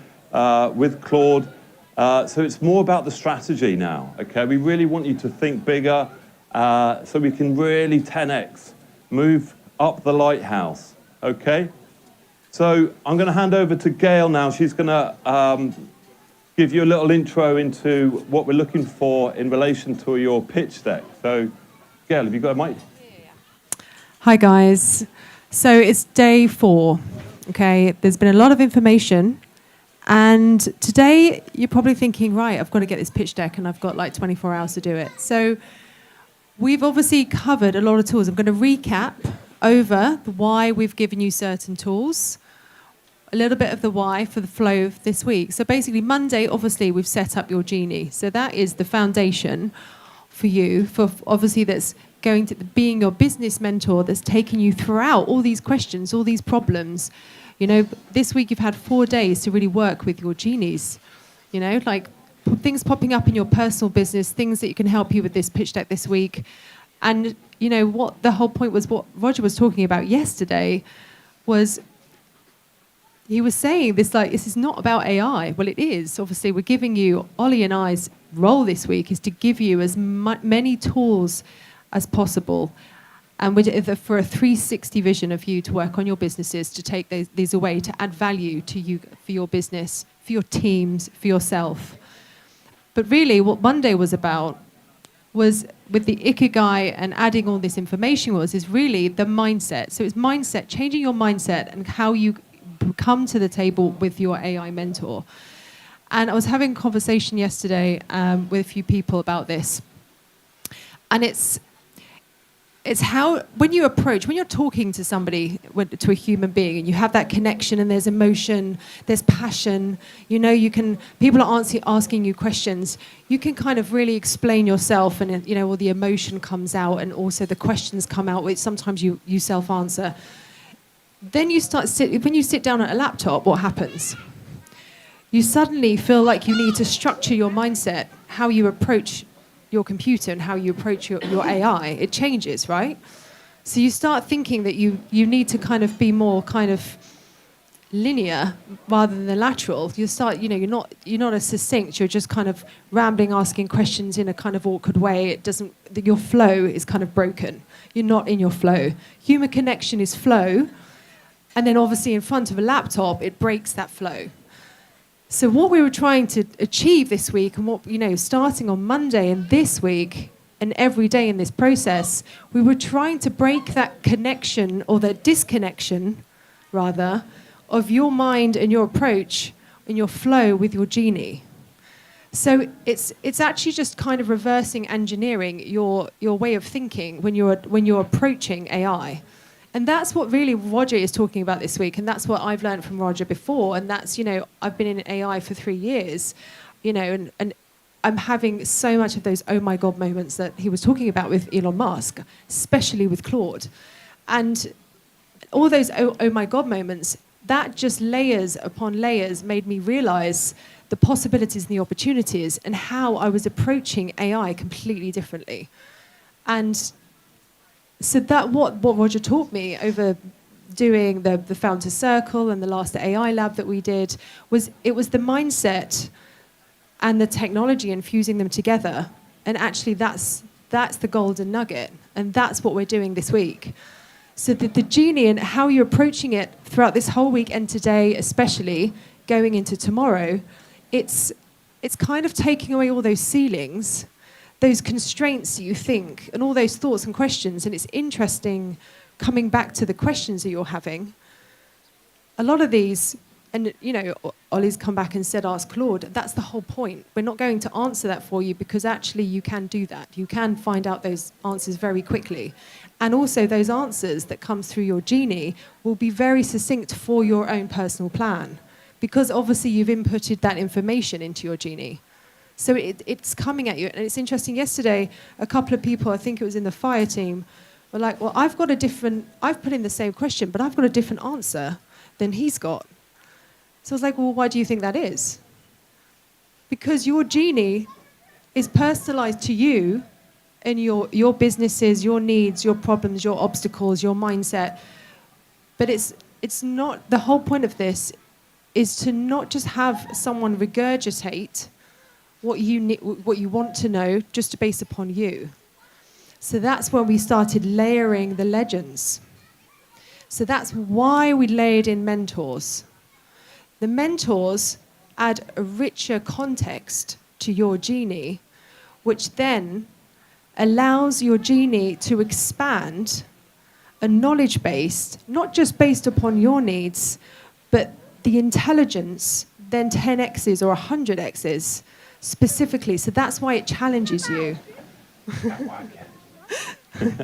with Claude. So it's more about the strategy now, okay? We really want you to think bigger so we can really 10x, move up the lighthouse, okay? So I'm going to hand over to Gail now. She's going to give you a little intro into what we're looking for in relation to your pitch deck. So, Gail, have you got a mic? Hi, guys. So it's day 4, okay? There's been a lot of information. And today, you're probably thinking, right, I've got to get this pitch deck, and I've got like 24 hours to do it. So we've obviously covered a lot of tools. I'm going to recap over the why we've given you certain tools, a little bit of the why for the flow of this week. So basically, Monday, obviously, we've set up your Genie. So that is the foundation for you, for obviously that's going to being your business mentor that's taking you throughout all these questions, all these problems. You know, this week you've had 4 days to really work with your genies, you know, like things popping up in your personal business, things that you can help you with this pitch deck this week. And, you know, what the whole point was, what Roger was talking about yesterday was he was saying this, like, this is not about AI. Well, it is. Obviously, we're giving you, Ollie and I's role this week is to give you as many tools as possible. And for a 360 vision of you to work on your businesses, to take these away, to add value to you, for your business, for your teams, for yourself. But really, what Monday was about was, with the Ikigai and adding all this information is really the mindset. So it's mindset, changing your mindset and how you come to the table with your AI mentor. And I was having a conversation yesterday with a few people about this. And it's how, when you're talking to somebody, to a human being, and you have that connection, and there's emotion, there's passion, you know, people are asking you questions, you can kind of really explain yourself, and, you know, all the emotion comes out, and also the questions come out, which sometimes you self-answer. Then when you sit down at a laptop, what happens? You suddenly feel like you need to structure your mindset, how you approach your computer and how you approach your AI. It changes, right? So you start thinking that you need to kind of be more kind of linear rather than lateral. You start, you know, you're not as succinct. You're just kind of rambling, asking questions in a kind of awkward way. Your flow is kind of broken. You're not in your flow. Human connection is flow, and then obviously in front of a laptop, it breaks that flow. So what we were trying to achieve this week, and what, you know, starting on Monday and this week and every day in this process, we were trying to break that connection, or that disconnection, rather, of your mind and your approach and your flow with your Genie. So it's actually just kind of reversing engineering your way of thinking when you're approaching AI. And that's what really Roger is talking about this week, and that's what I've learned from Roger before, and that's, you know, I've been in AI for 3 years, you know, and I'm having so much of those oh my God moments that he was talking about with Elon Musk, especially with Claude. And all those oh my God moments, that just layers upon layers made me realize the possibilities and the opportunities and how I was approaching AI completely differently. And so that what Roger taught me over doing the Founder Circle and the last AI lab that we did was the mindset and the technology and fusing them together. And actually that's the golden nugget. And that's what we're doing this week. So the Genie and how you're approaching it throughout this whole week and today, especially going into tomorrow, it's kind of taking away all those ceilings, those constraints that you think, and all those thoughts and questions. And it's interesting coming back to the questions that you're having. A lot of these, and Ollie's come back and said, ask Claude. That's the whole point. We're not going to answer that for you because actually you can do that. You can find out those answers very quickly. And also those answers that come through your Genie will be very succinct for your own personal plan, because obviously you've inputted that information into your Genie. So it's coming at you. And it's interesting, yesterday, a couple of people, I think it was in the fire team, were like, well, I've put in the same question, but I've got a different answer than he's got. So I was like, well, why do you think that is? Because your Genie is personalized to you and your businesses, your needs, your problems, your obstacles, your mindset. But it's not, the whole point of this is to not just have someone regurgitate what you want to know just based upon you. So that's when we started layering the legends. So that's why we layered in mentors. The mentors add a richer context to your Genie, which then allows your Genie to expand a knowledge base, not just based upon your needs, but the intelligence, then 10x's or 100x's specifically. So that's why it challenges you.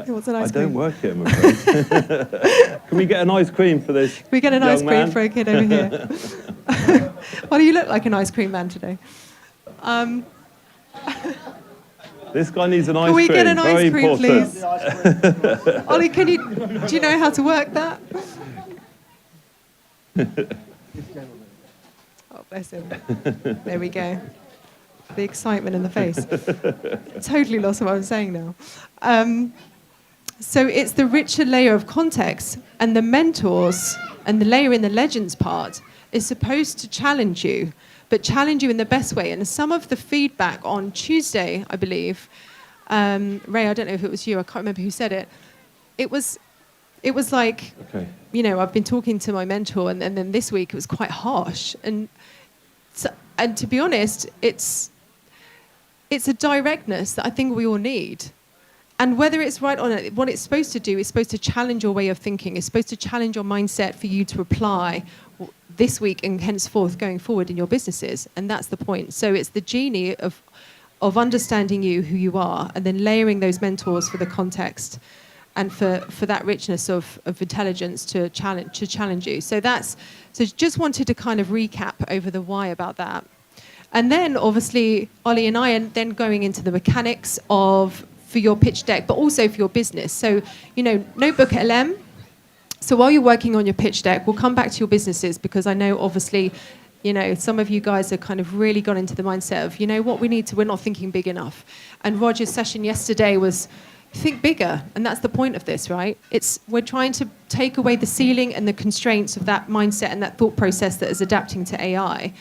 What's an ice I cream? don't work here, I'm afraid. Can we get an ice cream for this? We get an young ice cream man? for a kid over here. Well, you look like an ice cream man today. This guy needs an ice Can we cream. get an Very ice cream, important. please? Ollie, do you know how to work that? Oh, bless him. There we go. The excitement in the face. Totally lost what I was saying now. So it's the richer layer of context, and the mentors and the layer in the legends part is supposed to challenge you, but challenge you in the best way. And some of the feedback on Tuesday, I believe, Ray, I don't know if it was you, I can't remember who said it. It was like, Okay. I've been talking to my mentor, and then this week it was quite harsh. And to be honest, it's a directness that I think we all need. And whether it's right or not, what it's supposed to do is supposed to challenge your way of thinking. It's supposed to challenge your mindset for you to apply this week and henceforth going forward in your businesses. And that's the point. So it's the Genie of understanding you, who you are, and then layering those mentors for the context and for that richness of intelligence to challenge you. So just wanted to kind of recap over the why about that. And then obviously Ollie and I are then going into the mechanics for your pitch deck, but also for your business. So, notebook LM. So while you're working on your pitch deck, we'll come back to your businesses, because I know obviously, some of you guys are kind of really got into the mindset of, we're not thinking big enough. And Roger's session yesterday was think bigger. And that's the point of this, right? We're trying to take away the ceiling and the constraints of that mindset and that thought process that is adapting to AI.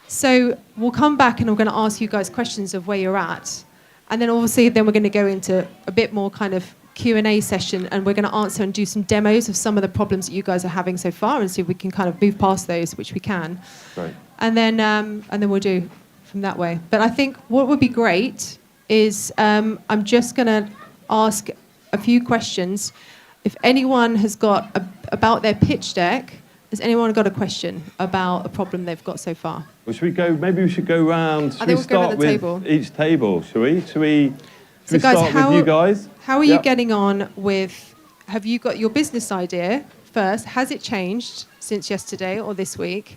So we'll come back and I'm going to ask you guys questions of where you're at. And then obviously we're going to go into a bit more kind of Q&A session, and we're going to answer and do some demos of some of the problems that you guys are having so far, and see if we can kind of move past those, which we can. Right. And then we'll do from that way. But I think what would be great is I'm just going to ask a few questions. If anyone has got about their pitch deck, has anyone got a question about a problem they've got so far? Well, maybe we should go round. Should we we'll go start around the with table. each table? Should we So guys, start with you guys? How are you Yep. getting on with, have you got your business idea first? Has it changed since yesterday or this week?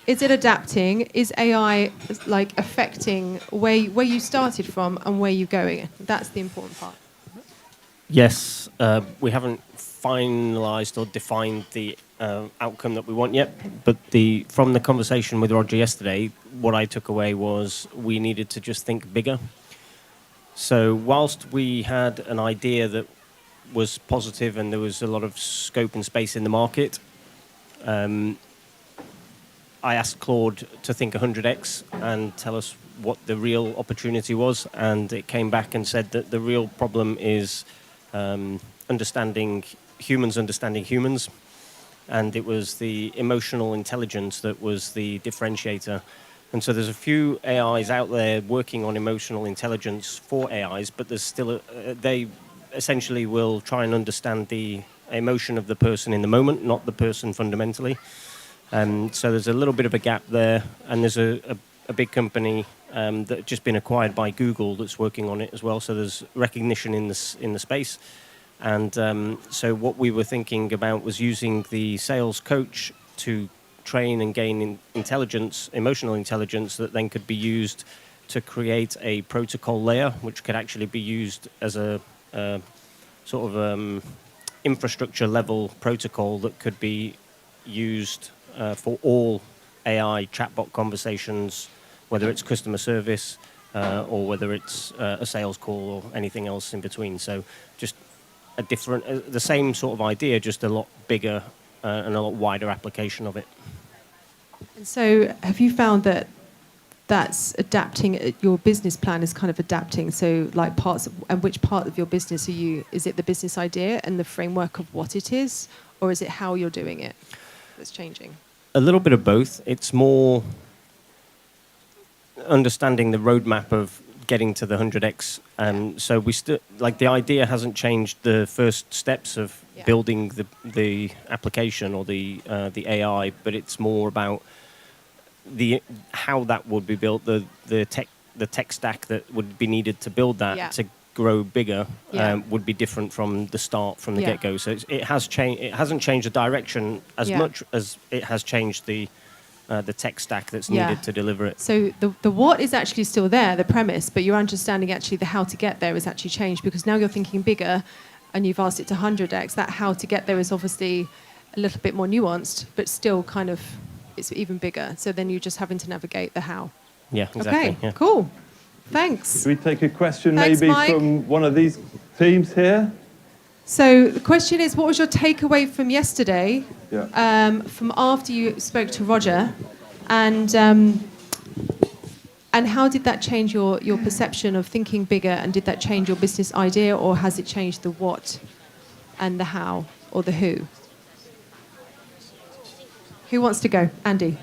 Is it adapting? Is AI like affecting where you started from and where you're going? That's the important part. Yes, we haven't finalised or defined the outcome that we want yet, but from the conversation with Roger yesterday, what I took away was we needed to just think bigger. So whilst we had an idea that was positive and there was a lot of scope and space in the market, I asked Claude to think 100x and tell us what the real opportunity was, and it came back and said that the real problem is understanding humans, and it was the emotional intelligence that was the differentiator. And so there's a few AIs out there working on emotional intelligence for AIs, but there's still they essentially will try and understand the emotion of the person in the moment, not the person fundamentally. So there's a little bit of a gap there, and there's a big company that's just been acquired by Google that's working on it as well. So there's recognition in the space. And so what we were thinking about was using the sales coach to train and gain intelligence, emotional intelligence, that then could be used to create a protocol layer, which could actually be used as a sort of infrastructure level protocol that could be used for all AI chatbot conversations, whether it's customer service or whether it's a sales call or anything else in between. So just a different, the same sort of idea, just a lot bigger and a lot wider application of it. And so have you found that that's adapting, your business plan is kind of adapting, so like and which part of your business is it the business idea and the framework of what it is, or is it how you're doing it that's changing? A little bit of both. It's more understanding the roadmap of getting to the 100x. So we still, like, the idea hasn't changed the first steps of building the application or the AI, but it's more about how that would be built, the tech stack that would be needed to build that to grow bigger would be different from the start, from the get-go. So it has changed. It hasn't changed the direction as much as it has changed the tech stack that's needed to deliver it. So the what is actually still there, the premise, but your understanding actually the how to get there has actually changed, because now you're thinking bigger and you've asked it to 100x. That how to get there is obviously a little bit more nuanced, but still kind of it's even bigger. So then you're just having to navigate the how. Yeah, exactly. Okay, yeah. cool. Thanks. Should we take a question Thanks, maybe Mike. from one of these teams here? So the question is, what was your takeaway from yesterday, from after you spoke to Roger, and how did that change your perception of thinking bigger, and did that change your business idea, or has it changed the what and the how or the who? Who wants to go? Andy.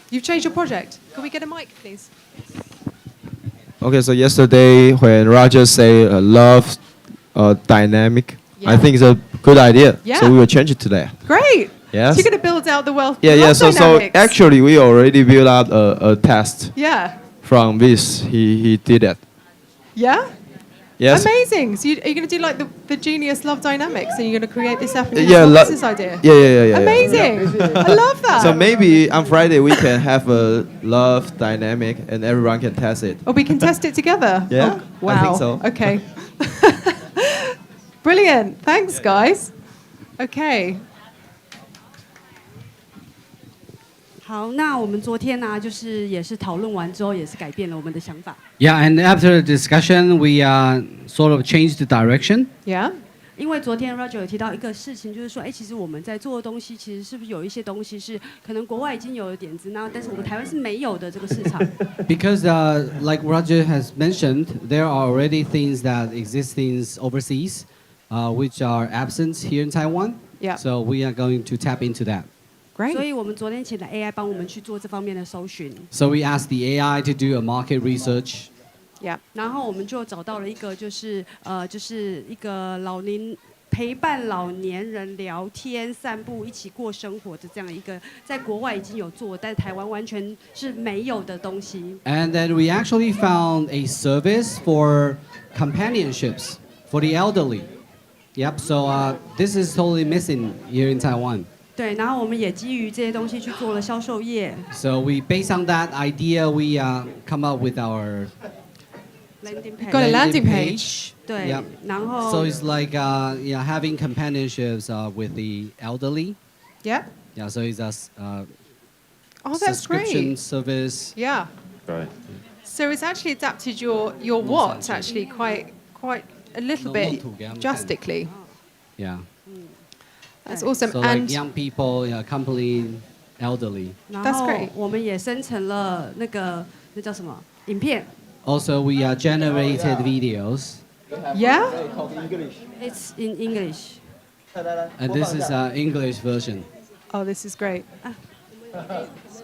You've changed your project. Can we get a mic, please? Okay, so yesterday when Roger say love dynamic, I think it's a good idea. Yeah. So we will change it to that. Great. Yes. So you're going to build out the wealth. So actually we already built out a test. Yeah. From this, he did it. Yeah. Yes. Amazing. So are you going to do like the genius love dynamics, and you're going to create this app and do this business idea? Yeah. Amazing. I love that. So maybe on Friday we can have a love dynamic and everyone can test it. Or we can test it together. Yeah. Oh, wow. I think so. Okay. Brilliant. Thanks, guys. Okay. 好，那我们昨天呢，就是也是讨论完之后，也是改变了我们的想法。Yeah, and after the discussion, we sort of changed the direction. Yeah. 因为昨天 Roger 有提到一个事情，就是说，其实我们在做的东西，其实是不是有一些东西是可能国外已经有的点子，那但是我们台湾是没有的这个市场。Because like Roger has mentioned, there are already things that exist overseas, which are absent here in Taiwan. Yeah. So we are going to tap into that. Great. 所以我们昨天请了 AI 帮我们去做这方面的搜寻。So we asked the AI to do a market research. Yeah. 然后我们就找到了一个，就是一个陪伴老年人聊天、散步、一起过生活的这样一个，在国外已经有做，但台湾完全是没有的东西。And then we actually found a service for companionships for the elderly. Yep. So this is totally missing here in Taiwan. 对，然后我们也基于这些东西去做了销售页。So we based on that idea, we come up with our landing page. Got a landing page. 对 Yep. 然后 So it's like having companionships with the elderly. Yeah. Yeah, so it's a Oh, that's subscription great. service. Yeah. Great. So it's actually adapted your what actually quite a little bit drastically. Yeah. That's awesome. So And like young people accompanying elderly. 然 That's 后 great. 我们也生成了那叫什么影片 Also, we generated videos, yeah.？It's in English. and this is an English version. Oh, this is great.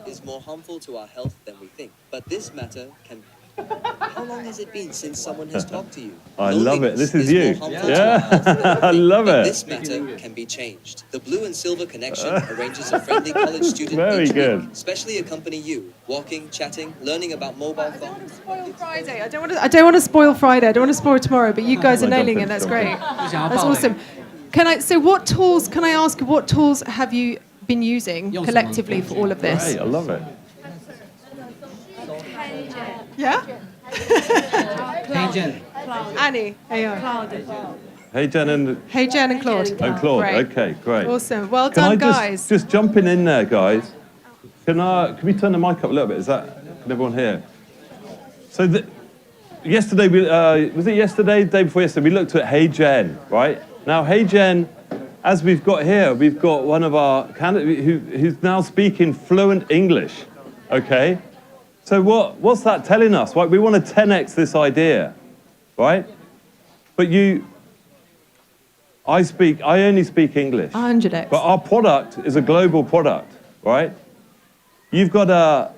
Is more harmful to our health than we think. But this matter can. How long has it been since someone has talked to you? I love it. This is Loneliness you. more harmful to our health than we Yeah, I think, love but it. This matter can be changed. The Blue and Silver Connection arranges a friendly college student Very each good. week, specially accompany you, walking, chatting, learning about mobile phones. Spoil Friday. I don't want to spoil Friday. I don't want to spoil tomorrow. But you guys are my God, nailing it. that's That's great. awesome. That's awesome. So what tools? Can I ask what tools have you been using collectively for all of this? Great, I love it. Yeah. Hey Jen. Annie. Hey, Hey, Jen and Jen and Claude. Claude. Great. Okay, great. Awesome. Well Can I done, guys. just jumping in there, guys? Can we turn the mic up a little bit? Can everyone hear? So yesterday, was it yesterday, day before yesterday, we looked at Hey Jen, right? Now, Hey Jen, as we've got here, we've got one of our candidates who's now speaking fluent English, okay? So what's that telling us? Right? We want to 10x this idea, right? But I only speak English. 100x. But our product is a global product, right? You've got a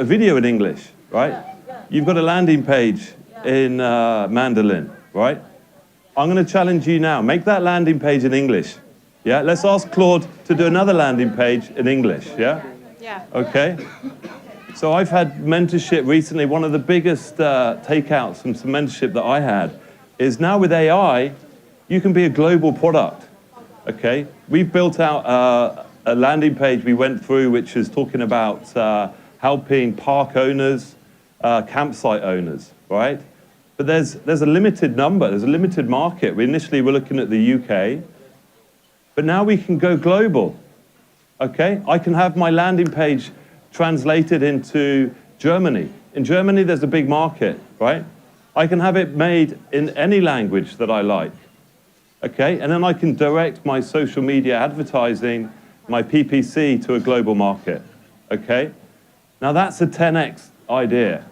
video in English, right? You've got a landing page in Mandarin, right? I'm going to challenge you now. Make that landing page in English. Yeah. Let's ask Claude to do another landing page in English. Yeah. Yeah. Okay. So I've had mentorship recently. One of the biggest takeouts from some mentorship that I had is now with AI, you can be a global product. Okay. We've built out a landing page we went through, which is talking about helping park owners, campsite owners, right? But there's a limited number, there's a limited market. We initially were looking at the UK, but now we can go global, okay? I can have my landing page translated into Germany. In Germany, there's a big market, right? I can have it made in any language that I like, okay? And then I can direct my social media advertising, my PPC to a global market, okay? Now that's a 10x idea.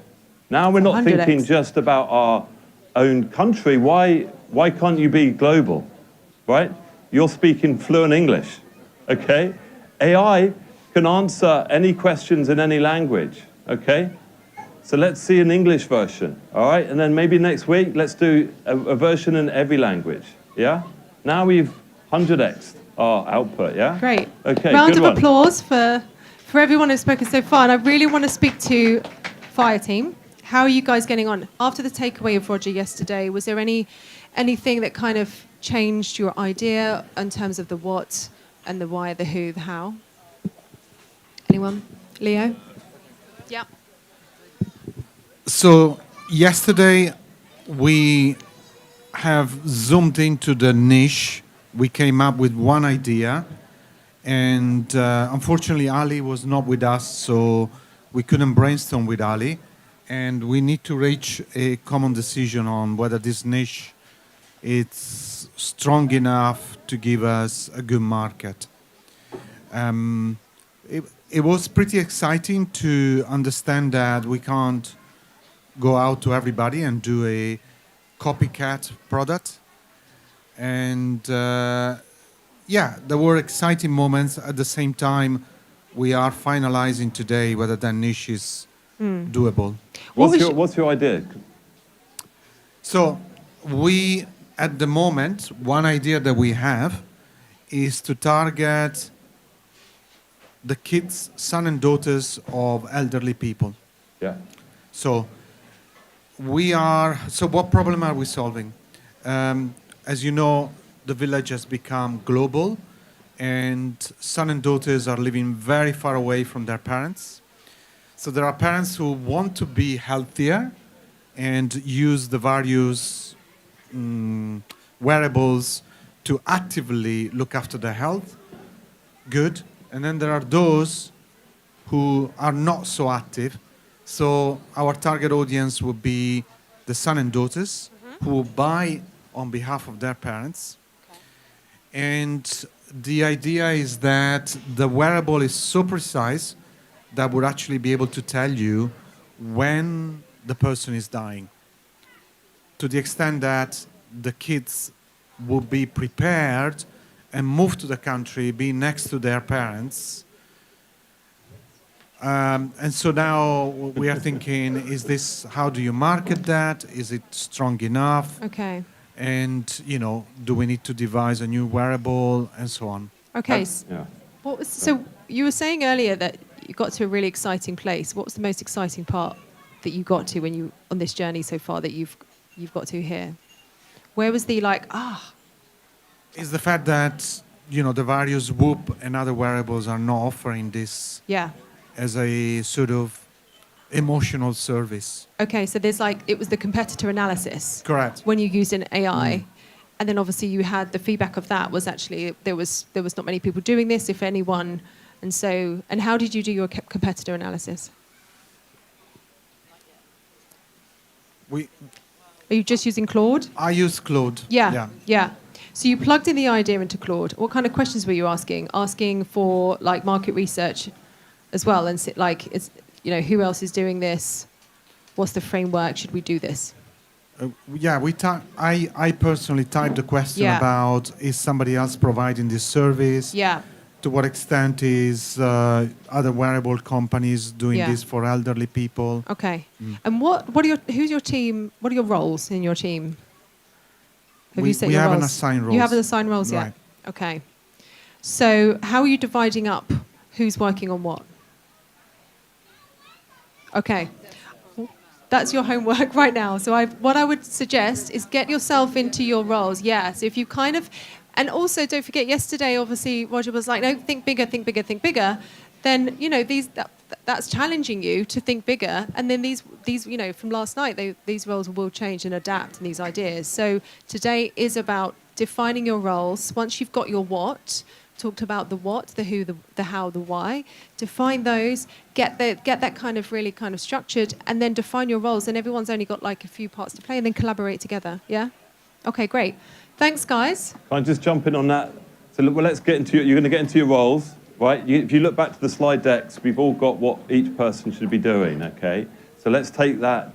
Now we're not 100x. thinking just about our own country. Why can't you be global, right? You're speaking fluent English, okay? AI can answer any questions in any language, okay? So let's see an English version, all right? And then maybe next week, let's do a version in every language, yeah? Now we've 100x'd our output, yeah? Great. Okay, Round good of one. applause for everyone who's spoken so far. And I really want to speak to Fire Team. How are you guys getting on? After the takeaway of Roger yesterday, was there anything that kind of changed your idea in terms of the what and the why, the who, the how? Anyone? Leo? Yeah. So yesterday we have zoomed into the niche. We came up with one idea, and unfortunately Ali was not with us, so we couldn't brainstorm with Ali. And we need to reach a common decision on whether this niche is strong enough to give us a good market. It was pretty exciting to understand that we can't go out to everybody and do a copycat product. And yeah, there were exciting moments. At the same time, we are finalizing today whether that niche is doable. What's your idea? So we, at the moment, one idea that we have is to target the kids, son and daughters of elderly people. Yeah. So what problem are we solving? As you know, the village has become global, and son and daughters are living very far away from their parents. So there are parents who want to be healthier and use the various wearables to actively look after their health. Good. And then there are those who are not so active. So our target audience would be the son and daughters who will buy on behalf of their parents. And the idea is that the wearable is so precise that would actually be able to tell you when the person is dying, to the extent that the kids will be prepared and move to the country, be next to their parents. And so now we are thinking, is this, how do you market that? Is it strong enough? Okay. And, you know, do we need to devise a new wearable and so on? Okay. Yeah. So you were saying earlier that you got to a really exciting place. What was the most exciting part that you got to when you on this journey so far that you've got to here? Where was the Is the fact that, you know, the various Whoop and other wearables are not offering this as a sort of emotional service. Okay, so there's it was the competitor analysis. Correct. When you used an AI, and then obviously you had the feedback of that was actually there was not many people doing this, if anyone, and how did you do your competitor analysis? Are you just using Claude? I use Claude. Yeah. So you plugged in the idea into Claude. What kind of questions were you asking? Asking for market research as well, and who else is doing this? What's the framework? Should we do this? I personally typed a question about, is somebody else providing this service? Yeah. To what extent is other wearable companies doing this for elderly people? Okay. And who's your team? What are your roles in your team? We haven't assigned roles. You haven't assigned roles yet? Right. Okay. So how are you dividing up who's working on what? Okay. That's your homework right now. So what I would suggest is get yourself into your roles. Yeah. So if you and also don't forget, yesterday, obviously, Roger was like, no, think bigger, think bigger, think bigger. Then, that's challenging you to think bigger. And then these from last night, these roles will change and adapt and these ideas. So today is about defining your roles. Once you've got your what, talked about the what, the who, the how, the why, define those, get that kind of structured, and then define your roles. And everyone's only got a few parts to play, and then collaborate together. Yeah? Okay, great. Thanks, guys. Can I just jump in on that? So let's get into you're going to get into your roles, right? If you look back to the slide decks, we've all got what each person should be doing, okay? So let's take that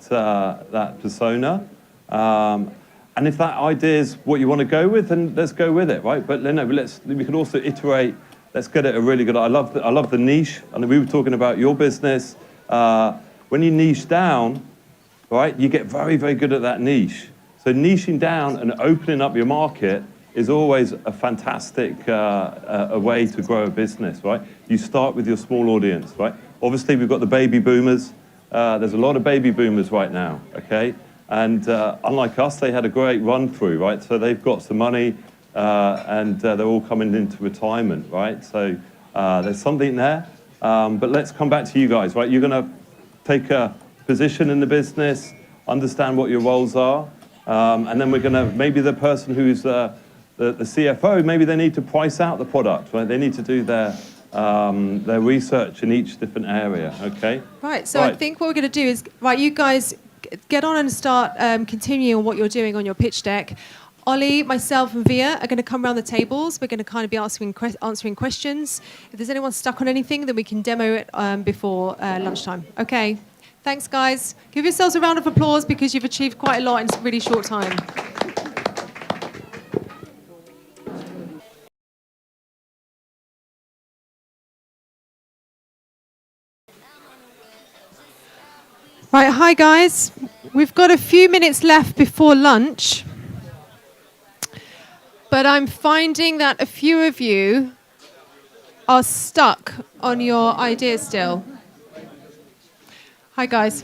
persona. And if that idea is what you want to go with, then let's go with it, right? But we could also iterate. Let's get it a really good. I love the niche. And we were talking about your business. When you niche down, right, you get very, very good at that niche. So niching down and opening up your market is always a fantastic a way to grow a business, right? You start with your small audience, right? Obviously, we've got the baby boomers. There's a lot of baby boomers right now, okay? And unlike us, they had a great run through, right? So they've got some money and they're all coming into retirement, right? So there's something there. But let's come back to you guys, right? You're going to take a position in the business, understand what your roles are, and then we're going to, maybe the person who's the CFO, maybe they need to price out the product, right? They need to do their research in each different area, okay? Right, so I think what we're going to do is, you guys get on and start continuing on what you're doing on your pitch deck. Ollie, myself, and Via are going to come around the tables. We're going to kind of be answering questions. If there's anyone stuck on anything, then we can demo it before lunchtime. Okay, thanks, guys. Give yourselves a round of applause because you've achieved quite a lot in a really short time. Right, hi guys. We've got a few minutes left before lunch, but I'm finding that a few of you are stuck on your ideas still. Hi guys.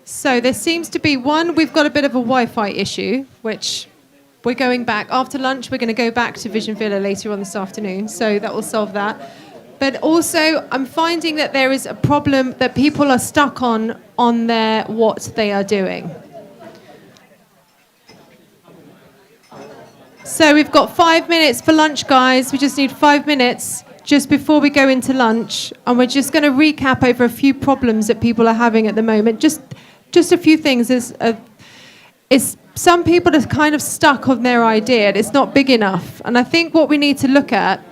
So there seems to be we've got a bit of a Wi-Fi issue, which we're going back. After lunch, we're going to go back to Vision Villa later on this afternoon. So that will solve that. But also, I'm finding that there is a problem that people are stuck on their what they are doing. So we've got 5 minutes for lunch, guys. We just need 5 minutes just before we go into lunch. And we're just going to recap over a few problems that people are having at the moment. Just a few things. Some people are kind of stuck on their idea. It's not big enough. And I think what we need to look at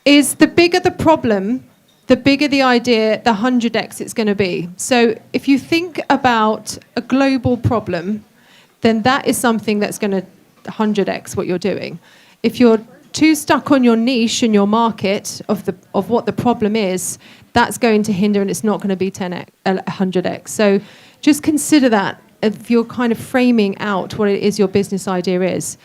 is the bigger the problem, the bigger the idea, the 100x it's going to be. So if you think about a global problem, then that is something that's going to 100x what you're doing. If you're too stuck on your niche and your market of what the problem is, that's going to hinder and it's not going to be 10x, 100x. So just consider that if you're kind of framing out what it is your business idea is.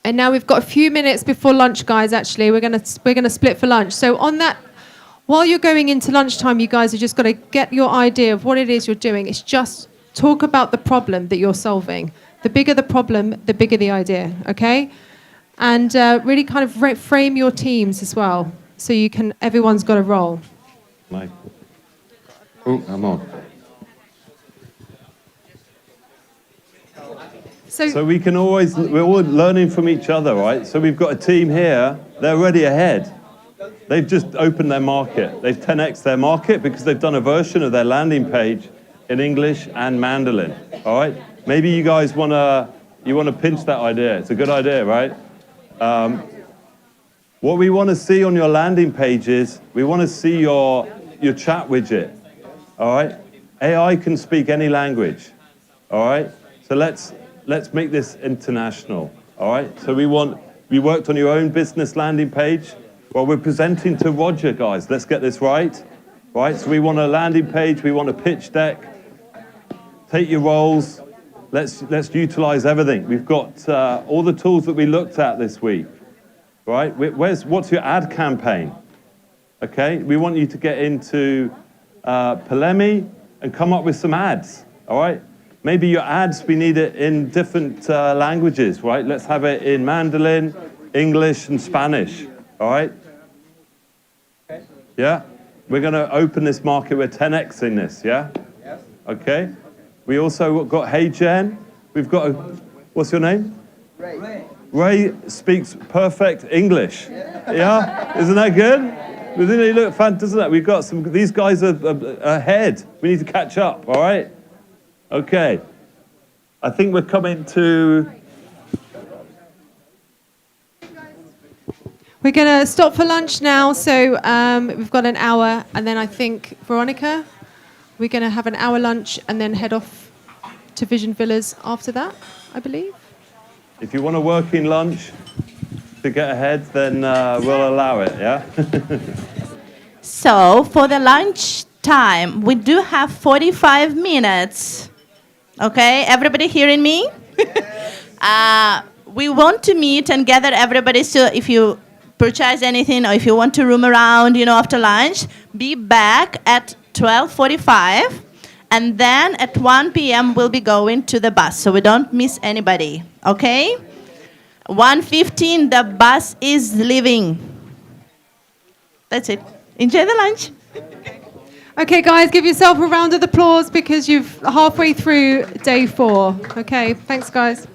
And now we've got a few minutes before lunch, guys. Actually, we're gonna split for lunch. So on that, while you're going into lunchtime, you guys have just got to get your idea of what it is you're doing. It's just talk about the problem that you're solving. The bigger the problem, the bigger the idea. Okay, and really kind of frame your teams as well, so you can. Everyone's got a role. Mike. Oh, I'm on. So we can always, we're all learning from each other, right? So we've got a team here, they're already ahead. They've just opened their market. They've 10x their market because they've done a version of their landing page in English and Mandarin, all right? Maybe you guys want to pinch that idea. It's a good idea, right? What we want to see on your landing pages, we want to see your chat widget, all right? AI can speak any language, all right? So let's make this international, all right? So we worked on your own business landing page. Well, we're presenting to Roger, guys. Let's get this right? So we want a landing page, we want a pitch deck. Take your roles. Let's utilize everything. We've got all the tools that we looked at this week, right? What's your ad campaign? Okay, we want you to get into Polemi and come up with some ads, all right? Maybe your ads, we need it in different languages, right? Let's have it in Mandarin, English, and Spanish, all right? Yeah? We're going to open this market. We're 10xing this, yeah? Yes. Okay. We also got Hey Jen. We've got, what's your name? Ray. Ray speaks perfect English. Yeah? Isn't that good? Doesn't it look fun, doesn't it? We've got these guys are ahead. We need to catch up, all right? Okay, I think we're coming to... We're going to stop for lunch now, so we've got an hour, and then I think, Veronica, we're going to have an hour lunch and then head off to Vision Villas after that, I believe. If you want to work in lunch to get ahead, then we'll allow it, yeah? So, for the lunch time, we do have 45 minutes. Okay, everybody hearing me? We want to meet and gather everybody, so if you purchase anything or if you want to roam around, after lunch, be back at 12:45, and then at 1 p.m. we'll be going to the bus, so we don't miss anybody, okay? 1:15, the bus is leaving. That's it. Enjoy the lunch. Okay, guys, give yourself a round of applause because you've halfway through day 4. Okay, thanks, guys.